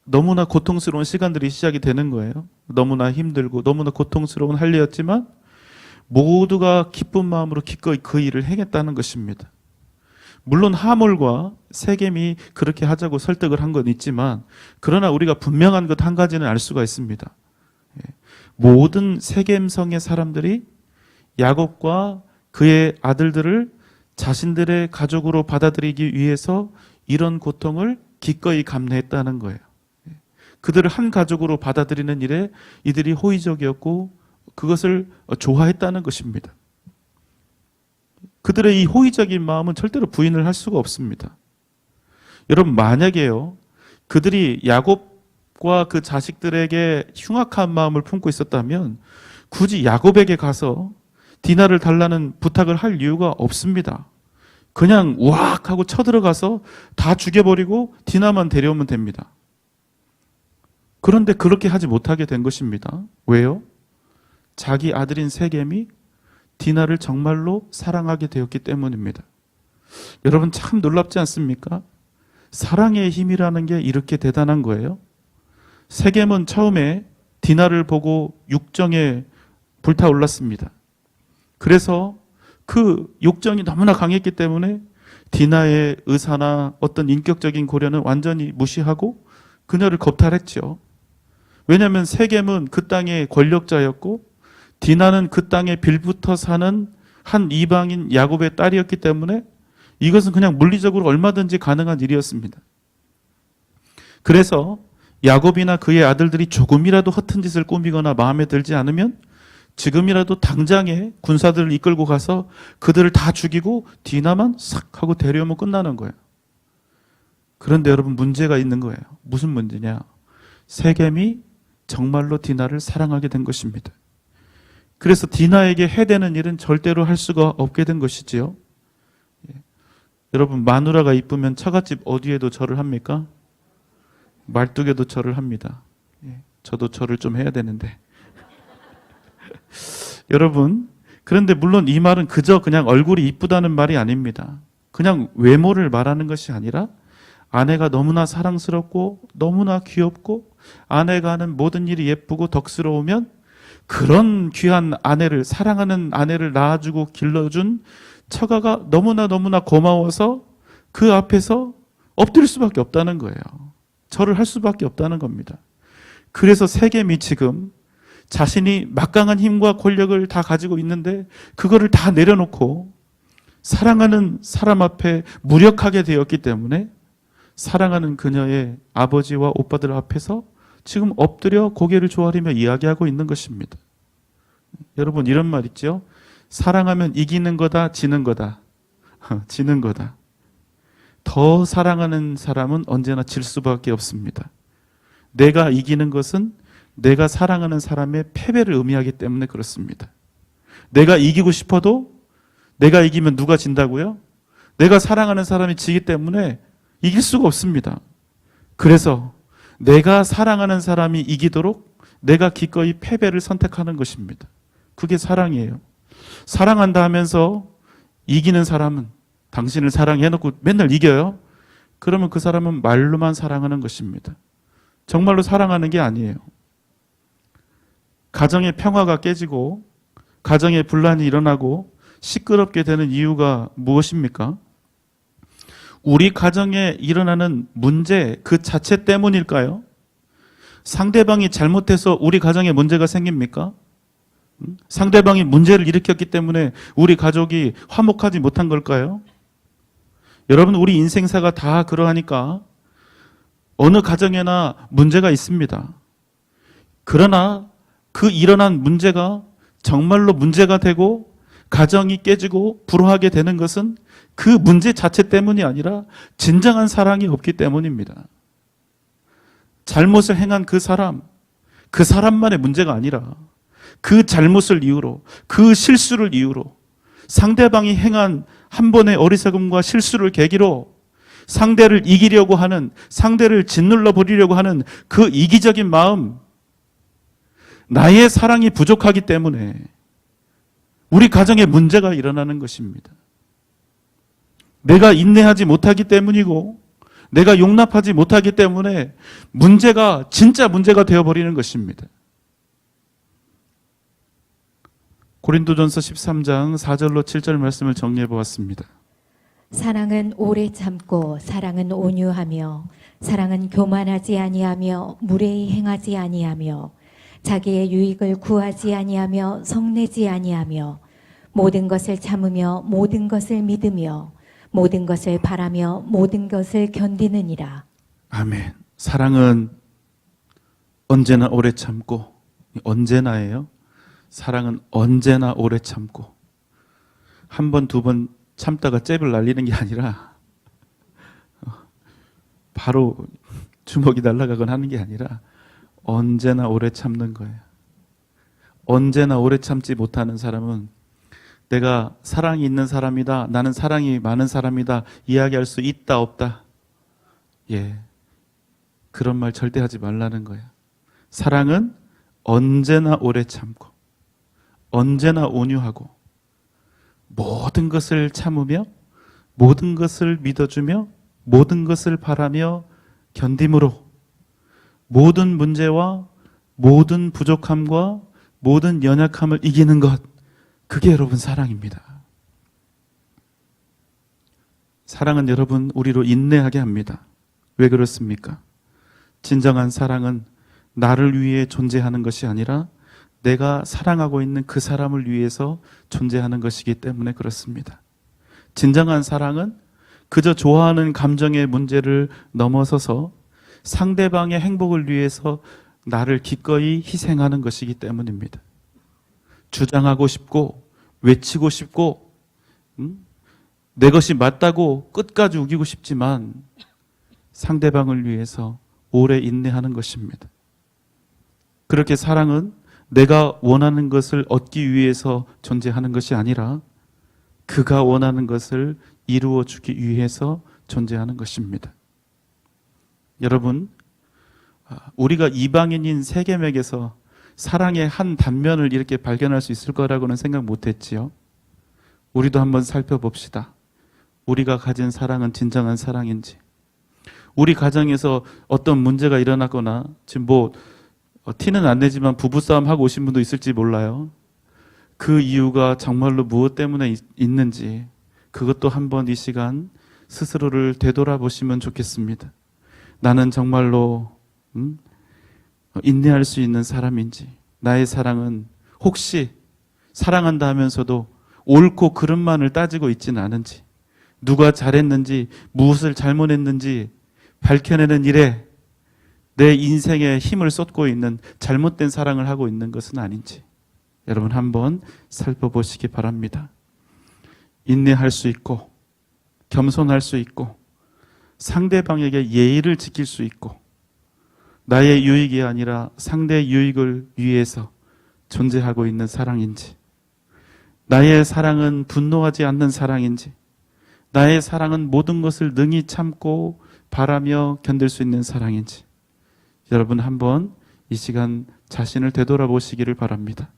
너무나 고통스러운 시간들이 시작이 되는 거예요. 너무나 힘들고 너무나 고통스러운 할례였지만 모두가 기쁜 마음으로 기꺼이 그 일을 행했다는 것입니다. 물론 하몰과 세겜이 그렇게 하자고 설득을 한 건 있지만 그러나 우리가 분명한 것 한 가지는 알 수가 있습니다. 모든 세겜성의 사람들이 야곱과 그의 아들들을 자신들의 가족으로 받아들이기 위해서 이런 고통을 기꺼이 감내했다는 거예요. 그들을 한 가족으로 받아들이는 일에 이들이 호의적이었고 그것을 좋아했다는 것입니다. 그들의 이 호의적인 마음은 절대로 부인을 할 수가 없습니다. 여러분, 만약에요, 그들이 야곱과 그 자식들에게 흉악한 마음을 품고 있었다면 굳이 야곱에게 가서 디나를 달라는 부탁을 할 이유가 없습니다. 그냥 우악 하고 쳐들어가서 다 죽여버리고 디나만 데려오면 됩니다. 그런데 그렇게 하지 못하게 된 것입니다. 왜요? 자기 아들인 세겜이 디나를 정말로 사랑하게 되었기 때문입니다. 여러분, 참 놀랍지 않습니까? 사랑의 힘이라는 게 이렇게 대단한 거예요. 세겜은 처음에 디나를 보고 육정에 불타올랐습니다. 그래서 그 욕정이 너무나 강했기 때문에 디나의 의사나 어떤 인격적인 고려는 완전히 무시하고 그녀를 겁탈했죠. 왜냐하면 세겜은 그 땅의 권력자였고 디나는 그 땅에 빌붙어 사는 한 이방인 야곱의 딸이었기 때문에 이것은 그냥 물리적으로 얼마든지 가능한 일이었습니다. 그래서 야곱이나 그의 아들들이 조금이라도 허튼 짓을 꾸미거나 마음에 들지 않으면 지금이라도 당장에 군사들을 이끌고 가서 그들을 다 죽이고 디나만 싹 하고 데려오면 끝나는 거예요. 그런데 여러분, 문제가 있는 거예요. 무슨 문제냐? 세겜이 정말로 디나를 사랑하게 된 것입니다. 그래서 디나에게 해대는 일은 절대로 할 수가 없게 된 것이지요. 여러분, 마누라가 이쁘면 처갓집 어디에도 절을 합니까? 말뚝에도 절을 합니다. 저도 절을 좀 해야 되는데. 여러분, 그런데 물론 이 말은 그저 그냥 얼굴이 이쁘다는 말이 아닙니다. 그냥 외모를 말하는 것이 아니라 아내가 너무나 사랑스럽고 너무나 귀엽고 아내가 하는 모든 일이 예쁘고 덕스러우면 그런 귀한 아내를, 사랑하는 아내를 낳아주고 길러준 처가가 너무나 고마워서 그 앞에서 엎드릴 수밖에 없다는 거예요. 절을 할 수밖에 없다는 겁니다. 그래서 세겜이 지금 자신이 막강한 힘과 권력을 다 가지고 있는데 그거를 다 내려놓고 사랑하는 사람 앞에 무력하게 되었기 때문에 사랑하는 그녀의 아버지와 오빠들 앞에서 지금 엎드려 고개를 조아리며 이야기하고 있는 것입니다. 여러분, 이런 말 있죠? 사랑하면 이기는 거다, 지는 거다. 지는 거다. 더 사랑하는 사람은 언제나 질 수밖에 없습니다. 내가 이기는 것은 내가 사랑하는 사람의 패배를 의미하기 때문에 그렇습니다. 내가 이기고 싶어도 내가 이기면 누가 진다고요? 내가 사랑하는 사람이 지기 때문에 이길 수가 없습니다. 그래서 내가 사랑하는 사람이 이기도록 내가 기꺼이 패배를 선택하는 것입니다. 그게 사랑이에요. 사랑한다 하면서 이기는 사람은 당신을 사랑해놓고 맨날 이겨요? 그러면 그 사람은 말로만 사랑하는 것입니다. 정말로 사랑하는 게 아니에요. 가정의 평화가 깨지고 가정의 분란이 일어나고 시끄럽게 되는 이유가 무엇입니까? 우리 가정에 일어나는 문제 그 자체 때문일까요? 상대방이 잘못해서 우리 가정에 문제가 생깁니까? 상대방이 문제를 일으켰기 때문에 우리 가족이 화목하지 못한 걸까요? 여러분, 우리 인생사가 다 그러하니까 어느 가정에나 문제가 있습니다. 그러나 그 일어난 문제가 정말로 문제가 되고 가정이 깨지고 불화하게 되는 것은 그 문제 자체 때문이 아니라 진정한 사랑이 없기 때문입니다. 잘못을 행한 그 사람만의 문제가 아니라 그 잘못을 이유로, 그 실수를 이유로 상대방이 행한 한 번의 어리석음과 실수를 계기로 상대를 이기려고 하는, 상대를 짓눌러 버리려고 하는 그 이기적인 마음, 나의 사랑이 부족하기 때문에 우리 가정에 문제가 일어나는 것입니다. 내가 인내하지 못하기 때문이고 내가 용납하지 못하기 때문에 문제가 진짜 문제가 되어버리는 것입니다. 고린도전서 13장 4절로 7절 말씀을 정리해 보았습니다. 사랑은 오래 참고 사랑은 온유하며 사랑은 교만하지 아니하며 무례히 행하지 아니하며 자기의 유익을 구하지 아니하며 성내지 아니하며 모든 것을 참으며 모든 것을 믿으며 모든 것을 바라며 모든 것을 견디느니라. 아멘. 사랑은 언제나 오래 참고, 언제나예요. 사랑은 언제나 오래 참고, 한 번, 두 번 참다가 잽을 날리는 게 아니라 바로 주먹이 날아가거나 하는 게 아니라 언제나 오래 참는 거예요. 언제나 오래 참지 못하는 사람은 내가 사랑이 있는 사람이다, 나는 사랑이 많은 사람이다 이야기할 수 있다 없다? 예, 그런 말 절대 하지 말라는 거예요. 사랑은 언제나 오래 참고 언제나 온유하고 모든 것을 참으며 모든 것을 믿어주며 모든 것을 바라며 견딤으로 모든 문제와 모든 부족함과 모든 연약함을 이기는 것, 그게 여러분 사랑입니다. 사랑은 여러분 우리로 인내하게 합니다. 왜 그렇습니까? 진정한 사랑은 나를 위해 존재하는 것이 아니라 내가 사랑하고 있는 그 사람을 위해서 존재하는 것이기 때문에 그렇습니다. 진정한 사랑은 그저 좋아하는 감정의 문제를 넘어서서 상대방의 행복을 위해서 나를 기꺼이 희생하는 것이기 때문입니다. 주장하고 싶고 외치고 싶고 내 것이 맞다고 끝까지 우기고 싶지만 상대방을 위해서 오래 인내하는 것입니다. 그렇게 사랑은 내가 원하는 것을 얻기 위해서 존재하는 것이 아니라 그가 원하는 것을 이루어 주기 위해서 존재하는 것입니다. 여러분, 우리가 이방인인 세겜에게서 사랑의 한 단면을 이렇게 발견할 수 있을 거라고는 생각 못했지요. 우리도 한번 살펴봅시다. 우리가 가진 사랑은 진정한 사랑인지, 우리 가정에서 어떤 문제가 일어났거나 지금 티는 안 내지만 부부싸움 하고 오신 분도 있을지 몰라요. 그 이유가 정말로 무엇 때문에 있는지 그것도 한번 이 시간 스스로를 되돌아보시면 좋겠습니다. 나는 정말로 인내할 수 있는 사람인지, 나의 사랑은 혹시 사랑한다 하면서도 옳고 그름만을 따지고 있지는 않은지, 누가 잘했는지 무엇을 잘못했는지 밝혀내는 일에 내 인생에 힘을 쏟고 있는 잘못된 사랑을 하고 있는 것은 아닌지 여러분 한번 살펴보시기 바랍니다. 인내할 수 있고 겸손할 수 있고 상대방에게 예의를 지킬 수 있고 나의 유익이 아니라 상대의 유익을 위해서 존재하고 있는 사랑인지, 나의 사랑은 분노하지 않는 사랑인지, 나의 사랑은 모든 것을 능히 참고 바라며 견딜 수 있는 사랑인지 여러분 한번 이 시간 자신을 되돌아보시기를 바랍니다.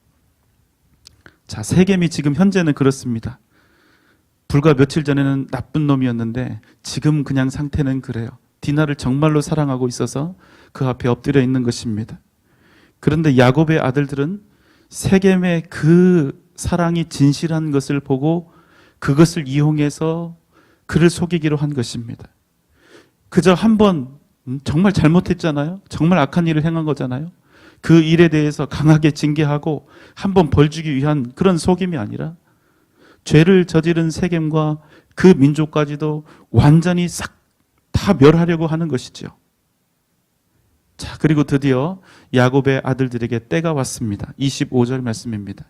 자, 세겜이 지금 현재는 그렇습니다. 불과 며칠 전에는 나쁜 놈이었는데 지금 그냥 상태는 그래요. 디나를 정말로 사랑하고 있어서 그 앞에 엎드려 있는 것입니다. 그런데 야곱의 아들들은 세겜의 그 사랑이 진실한 것을 보고 그것을 이용해서 그를 속이기로 한 것입니다. 그저 한번 정말 잘못했잖아요. 정말 악한 일을 행한 거잖아요. 그 일에 대해서 강하게 징계하고 한번 벌 주기 위한 그런 속임이 아니라 죄를 저지른 세겜과 그 민족까지도 완전히 싹 다 멸하려고 하는 것이죠. 자, 그리고 드디어 야곱의 아들들에게 때가 왔습니다. 25절 말씀입니다.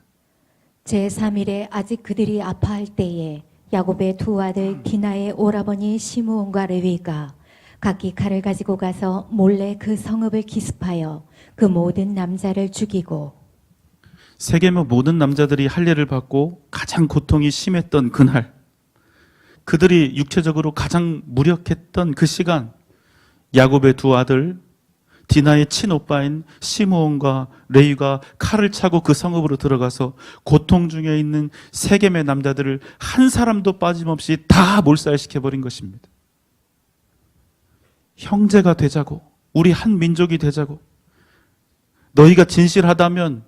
제3일에 아직 그들이 아파할 때에 야곱의 두 아들 디나의 오라버니 시므온과 레위가 각기 칼을 가지고 가서 몰래 그 성읍을 기습하여 그 모든 남자를 죽이고, 세겜의 모든 남자들이 할례를 받고 가장 고통이 심했던 그날, 그들이 육체적으로 가장 무력했던 그 시간, 야곱의 두 아들 디나의 친오빠인 시므온과 레위가 칼을 차고 그 성읍으로 들어가서 고통 중에 있는 세겜의 남자들을 한 사람도 빠짐없이 다 몰살시켜버린 것입니다. 형제가 되자고, 우리 한 민족이 되자고, 너희가 진실하다면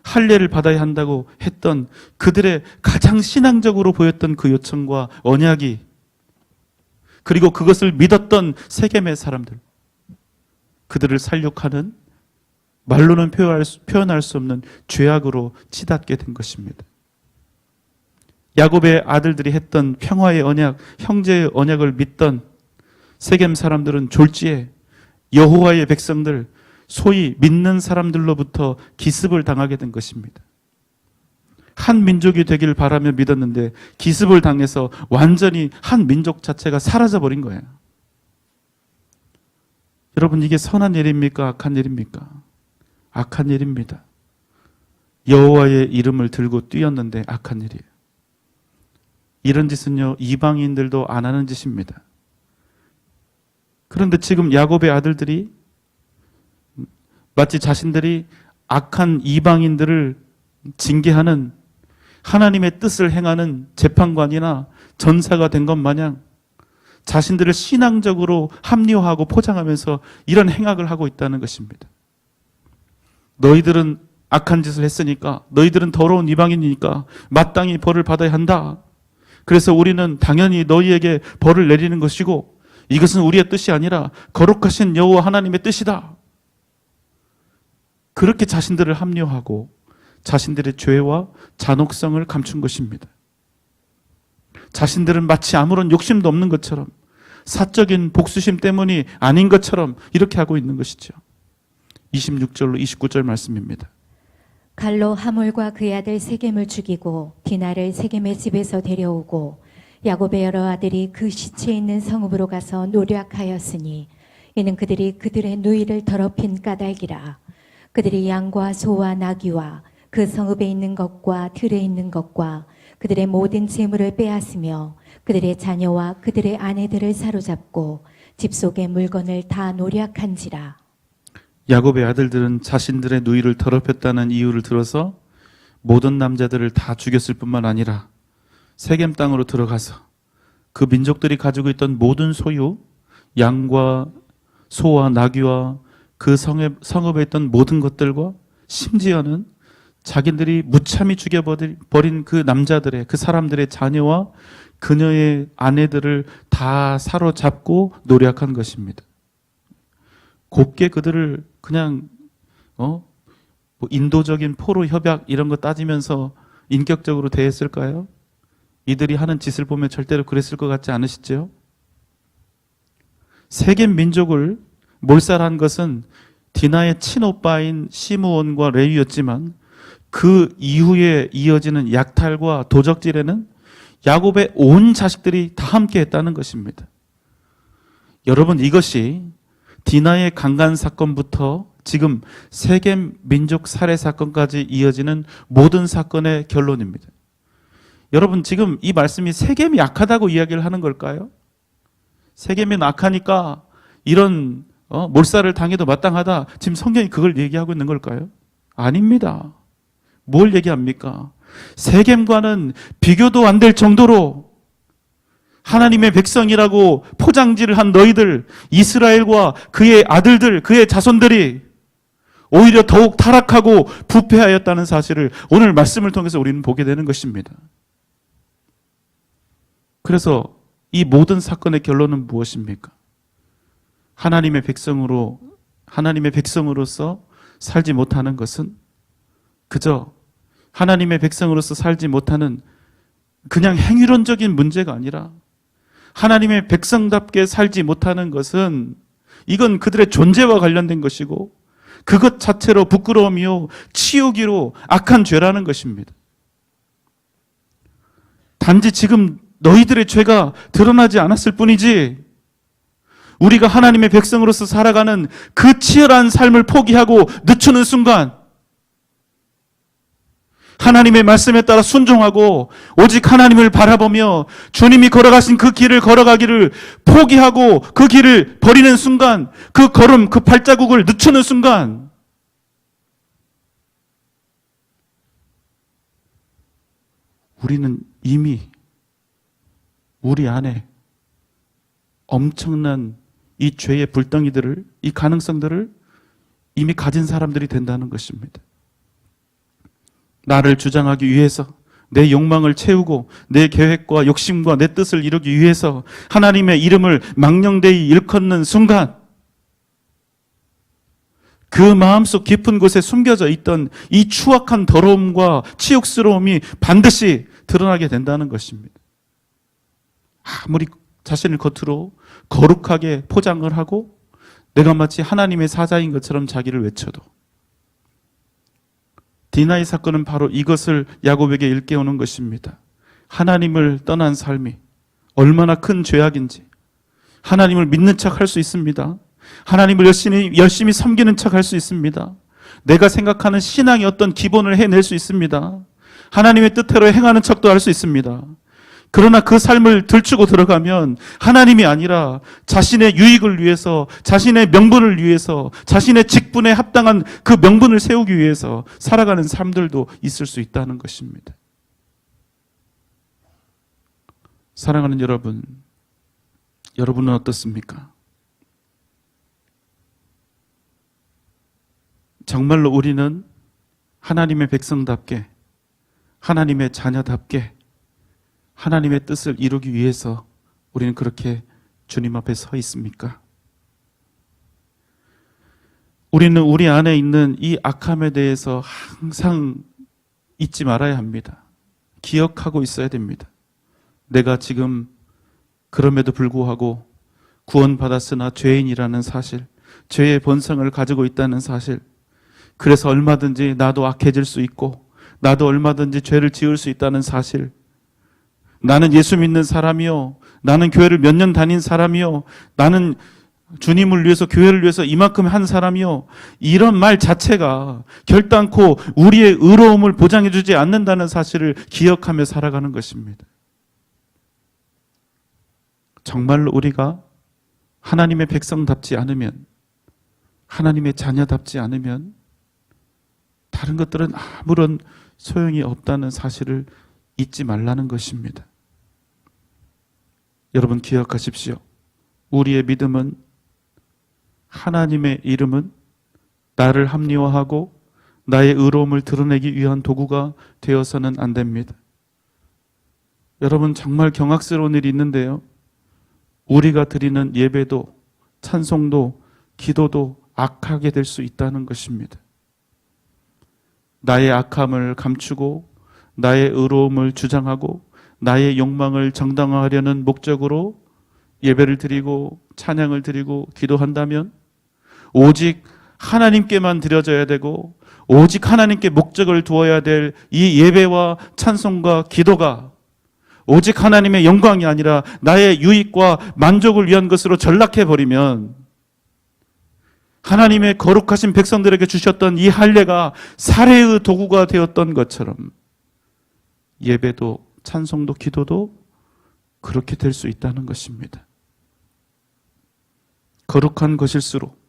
할례를 받아야 한다고 했던 그들의 가장 신앙적으로 보였던 그 요청과 언약이, 그리고 그것을 믿었던 세겜의 사람들, 그들을 살육하는 말로는 표현할 수 없는 죄악으로 치닫게 된 것입니다. 야곱의 아들들이 했던 평화의 언약, 형제의 언약을 믿던 세겜 사람들은 졸지에 여호와의 백성들, 소위 믿는 사람들로부터 기습을 당하게 된 것입니다. 한 민족이 되길 바라며 믿었는데 기습을 당해서 완전히 한 민족 자체가 사라져버린 거예요. 여러분, 이게 선한 일입니까? 악한 일입니까? 악한 일입니다. 여호와의 이름을 들고 뛰었는데 악한 일이에요. 이런 짓은요, 이방인들도 안 하는 짓입니다. 그런데 지금 야곱의 아들들이 마치 자신들이 악한 이방인들을 징계하는 하나님의 뜻을 행하는 재판관이나 전사가 된 것 마냥 자신들을 신앙적으로 합리화하고 포장하면서 이런 행악을 하고 있다는 것입니다. 너희들은 악한 짓을 했으니까, 너희들은 더러운 이방인이니까 마땅히 벌을 받아야 한다. 그래서 우리는 당연히 너희에게 벌을 내리는 것이고 이것은 우리의 뜻이 아니라 거룩하신 여호와 하나님의 뜻이다. 그렇게 자신들을 합리화하고 자신들의 죄와 잔혹성을 감춘 것입니다. 자신들은 마치 아무런 욕심도 없는 것처럼, 사적인 복수심 때문이 아닌 것처럼 이렇게 하고 있는 것이죠. 26절로 29절 말씀입니다. 갈로 하몰과 그의 아들 세겜을 죽이고 디나를 세겜의 집에서 데려오고 야곱의 여러 아들이 그 시체에 있는 성읍으로 가서 노략하였으니 이는 그들이 그들의 누이를 더럽힌 까닭이라. 그들이 양과 소와 나귀와 그 성읍에 있는 것과 들에 있는 것과 그들의 모든 재물을 빼앗으며 그들의 자녀와 그들의 아내들을 사로잡고 집 속의 물건을 다 노략한지라. 야곱의 아들들은 자신들의 누이를 더럽혔다는 이유를 들어서 모든 남자들을 다 죽였을 뿐만 아니라 세겜 땅으로 들어가서 그 민족들이 가지고 있던 모든 소유, 양과 소와 나귀와 그 성읍에 있던 모든 것들과 심지어는 자기들이 무참히 죽여버린 그 남자들의, 그 사람들의 자녀와 그녀의 아내들을 다 사로잡고 노략한 것입니다. 곱게 그들을 그냥 뭐 인도적인 포로 협약 이런 거 따지면서 인격적으로 대했을까요? 이들이 하는 짓을 보면 절대로 그랬을 것 같지 않으시죠? 세겜 민족을 몰살한 것은 디나의 친오빠인 시므온과 레위였지만 그 이후에 이어지는 약탈과 도적질에는 야곱의 온 자식들이 다 함께 했다는 것입니다. 여러분, 이것이 디나의 강간 사건부터 지금 세겜 민족 살해 사건까지 이어지는 모든 사건의 결론입니다. 여러분, 지금 이 말씀이 세겜이 약하다고 이야기를 하는 걸까요? 세겜이 악하니까 이런 몰살을 당해도 마땅하다. 지금 성경이 그걸 얘기하고 있는 걸까요? 아닙니다. 뭘 얘기합니까? 세겜과는 비교도 안 될 정도로 하나님의 백성이라고 포장지를 한 너희들, 이스라엘과 그의 아들들, 그의 자손들이 오히려 더욱 타락하고 부패하였다는 사실을 오늘 말씀을 통해서 우리는 보게 되는 것입니다. 그래서 이 모든 사건의 결론은 무엇입니까? 하나님의 백성으로서 살지 못하는 것은 그저 하나님의 백성으로서 살지 못하는 그냥 행위론적인 문제가 아니라 하나님의 백성답게 살지 못하는 것은 이건 그들의 존재와 관련된 것이고 그것 자체로 부끄러움이요 치우기로 악한 죄라는 것입니다. 단지 지금 너희들의 죄가 드러나지 않았을 뿐이지 우리가 하나님의 백성으로서 살아가는 그 치열한 삶을 포기하고 늦추는 순간 하나님의 말씀에 따라 순종하고 오직 하나님을 바라보며 주님이 걸어가신 그 길을 걸어가기를 포기하고 그 길을 버리는 순간 그 걸음, 그 발자국을 늦추는 순간 우리는 이미 우리 안에 엄청난 이 죄의 불덩이들을, 이 가능성들을 이미 가진 사람들이 된다는 것입니다. 나를 주장하기 위해서 내 욕망을 채우고 내 계획과 욕심과 내 뜻을 이루기 위해서 하나님의 이름을 망령되이 일컫는 순간 그 마음속 깊은 곳에 숨겨져 있던 이 추악한 더러움과 치욕스러움이 반드시 드러나게 된다는 것입니다. 아무리 자신을 겉으로 거룩하게 포장을 하고 내가 마치 하나님의 사자인 것처럼 자기를 외쳐도. 디나이 사건은 바로 이것을 야곱에게 일깨우는 것입니다. 하나님을 떠난 삶이 얼마나 큰 죄악인지, 하나님을 믿는 척 할 수 있습니다. 하나님을 열심히 섬기는 척 할 수 있습니다. 내가 생각하는 신앙의 어떤 기본을 해낼 수 있습니다. 하나님의 뜻대로 행하는 척도 할 수 있습니다. 그러나 그 삶을 들추고 들어가면 하나님이 아니라 자신의 유익을 위해서, 자신의 명분을 위해서, 자신의 직분에 합당한 그 명분을 세우기 위해서 살아가는 삶들도 있을 수 있다는 것입니다. 사랑하는 여러분, 여러분은 어떻습니까? 정말로 우리는 하나님의 백성답게, 하나님의 자녀답게 하나님의 뜻을 이루기 위해서 우리는 그렇게 주님 앞에 서 있습니까? 우리는 우리 안에 있는 이 악함에 대해서 항상 잊지 말아야 합니다. 기억하고 있어야 됩니다. 내가 지금 그럼에도 불구하고 구원받았으나 죄인이라는 사실, 죄의 본성을 가지고 있다는 사실, 그래서 얼마든지 나도 악해질 수 있고 나도 얼마든지 죄를 지을 수 있다는 사실, 나는 예수 믿는 사람이요, 나는 교회를 몇 년 다닌 사람이요, 나는 주님을 위해서, 교회를 위해서 이만큼 한 사람이요, 이런 말 자체가 결단코 우리의 의로움을 보장해 주지 않는다는 사실을 기억하며 살아가는 것입니다. 정말로 우리가 하나님의 백성답지 않으면, 하나님의 자녀답지 않으면 다른 것들은 아무런 소용이 없다는 사실을 잊지 말라는 것입니다. 여러분 기억하십시오. 우리의 믿음은, 하나님의 이름은 나를 합리화하고 나의 의로움을 드러내기 위한 도구가 되어서는 안 됩니다. 여러분 정말 경악스러운 일이 있는데요. 우리가 드리는 예배도, 찬송도, 기도도 악하게 될 수 있다는 것입니다. 나의 악함을 감추고 나의 의로움을 주장하고 나의 욕망을 정당화하려는 목적으로 예배를 드리고 찬양을 드리고 기도한다면 오직 하나님께만 드려져야 되고 오직 하나님께 목적을 두어야 될 이 예배와 찬송과 기도가 오직 하나님의 영광이 아니라 나의 유익과 만족을 위한 것으로 전락해버리면 하나님의 거룩하신 백성들에게 주셨던 이 할례가 살해의 도구가 되었던 것처럼 예배도 찬송도 기도도 그렇게 될 수 있다는 것입니다. 거룩한 것일수록,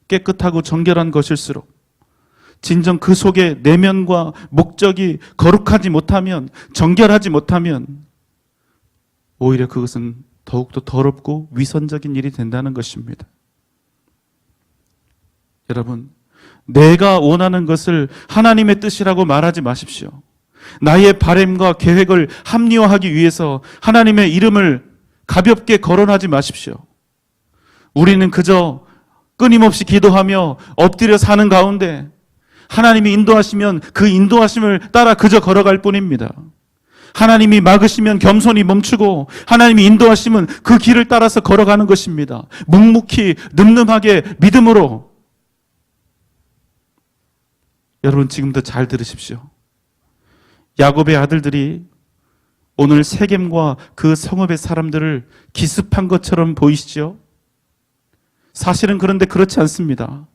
깨끗하고 정결한 것일수록 진정 그 속에 내면과 목적이 거룩하지 못하면, 정결하지 못하면 오히려 그것은 더욱더 더럽고 위선적인 일이 된다는 것입니다. 여러분, 내가 원하는 것을 하나님의 뜻이라고 말하지 마십시오. 나의 바램과 계획을 합리화하기 위해서 하나님의 이름을 가볍게 거론하지 마십시오. 우리는 그저 끊임없이 기도하며 엎드려 사는 가운데 하나님이 인도하시면 그 인도하심을 따라 그저 걸어갈 뿐입니다. 하나님이 막으시면 겸손히 멈추고 하나님이 인도하시면 그 길을 따라서 걸어가는 것입니다. 묵묵히 늠름하게 믿음으로. 여러분 지금도 잘 들으십시오. 야곱의 아들들이 오늘 세겜과 그 성읍의 사람들을 기습한 것처럼 보이시죠? 사실은 그런데 그렇지 않습니다.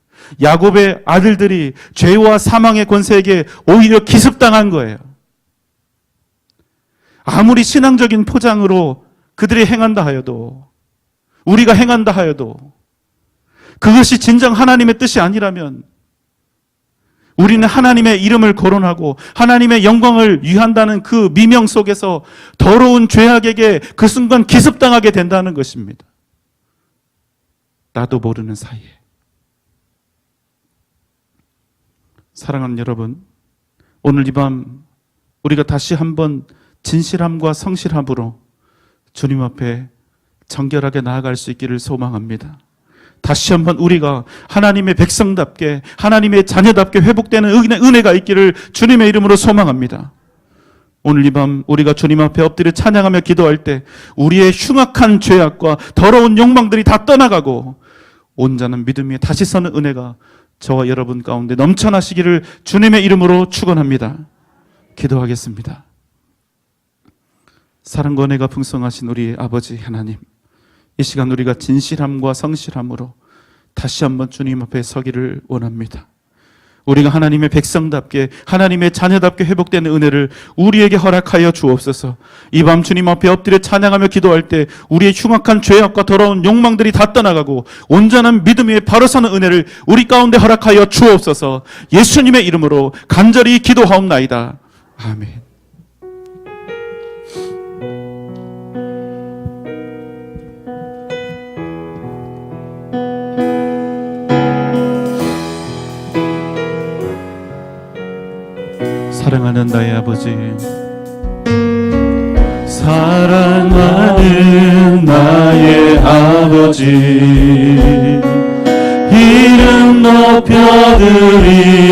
야곱의 아들들이 죄와 사망의 권세에게 오히려 기습당한 거예요. 아무리 신앙적인 포장으로 그들이 행한다 하여도, 우리가 행한다 하여도 그것이 진정 하나님의 뜻이 아니라면 우리는 하나님의 이름을 거론하고 하나님의 영광을 위한다는 그 미명 속에서 더러운 죄악에게 그 순간 기습당하게 된다는 것입니다. 나도 모르는 사이에. 사랑하는 여러분, 오늘 이 밤 우리가 다시 한번 진실함과 성실함으로 주님 앞에 정결하게 나아갈 수 있기를 소망합니다. 다시 한번 우리가 하나님의 백성답게, 하나님의 자녀답게 회복되는 은혜가 있기를 주님의 이름으로 소망합니다. 오늘 이 밤 우리가 주님 앞에 엎드려 찬양하며 기도할 때 우리의 흉악한 죄악과 더러운 욕망들이 다 떠나가고 온전한 믿음 위에 다시 서는 은혜가 저와 여러분 가운데 넘쳐나시기를 주님의 이름으로 축원합니다. 기도하겠습니다. 사랑과 은혜가 풍성하신 우리 아버지 하나님, 이 시간 우리가 진실함과 성실함으로 다시 한번 주님 앞에 서기를 원합니다. 우리가 하나님의 백성답게, 하나님의 자녀답게 회복되는 은혜를 우리에게 허락하여 주옵소서. 이 밤 주님 앞에 엎드려 찬양하며 기도할 때 우리의 흉악한 죄악과 더러운 욕망들이 다 떠나가고 온전한 믿음 위에 바로 서는 은혜를 우리 가운데 허락하여 주옵소서. 예수님의 이름으로 간절히 기도하옵나이다. 아멘. 사랑하는 나의 아버지, 사랑하는 나의 아버지, 이름 높여드리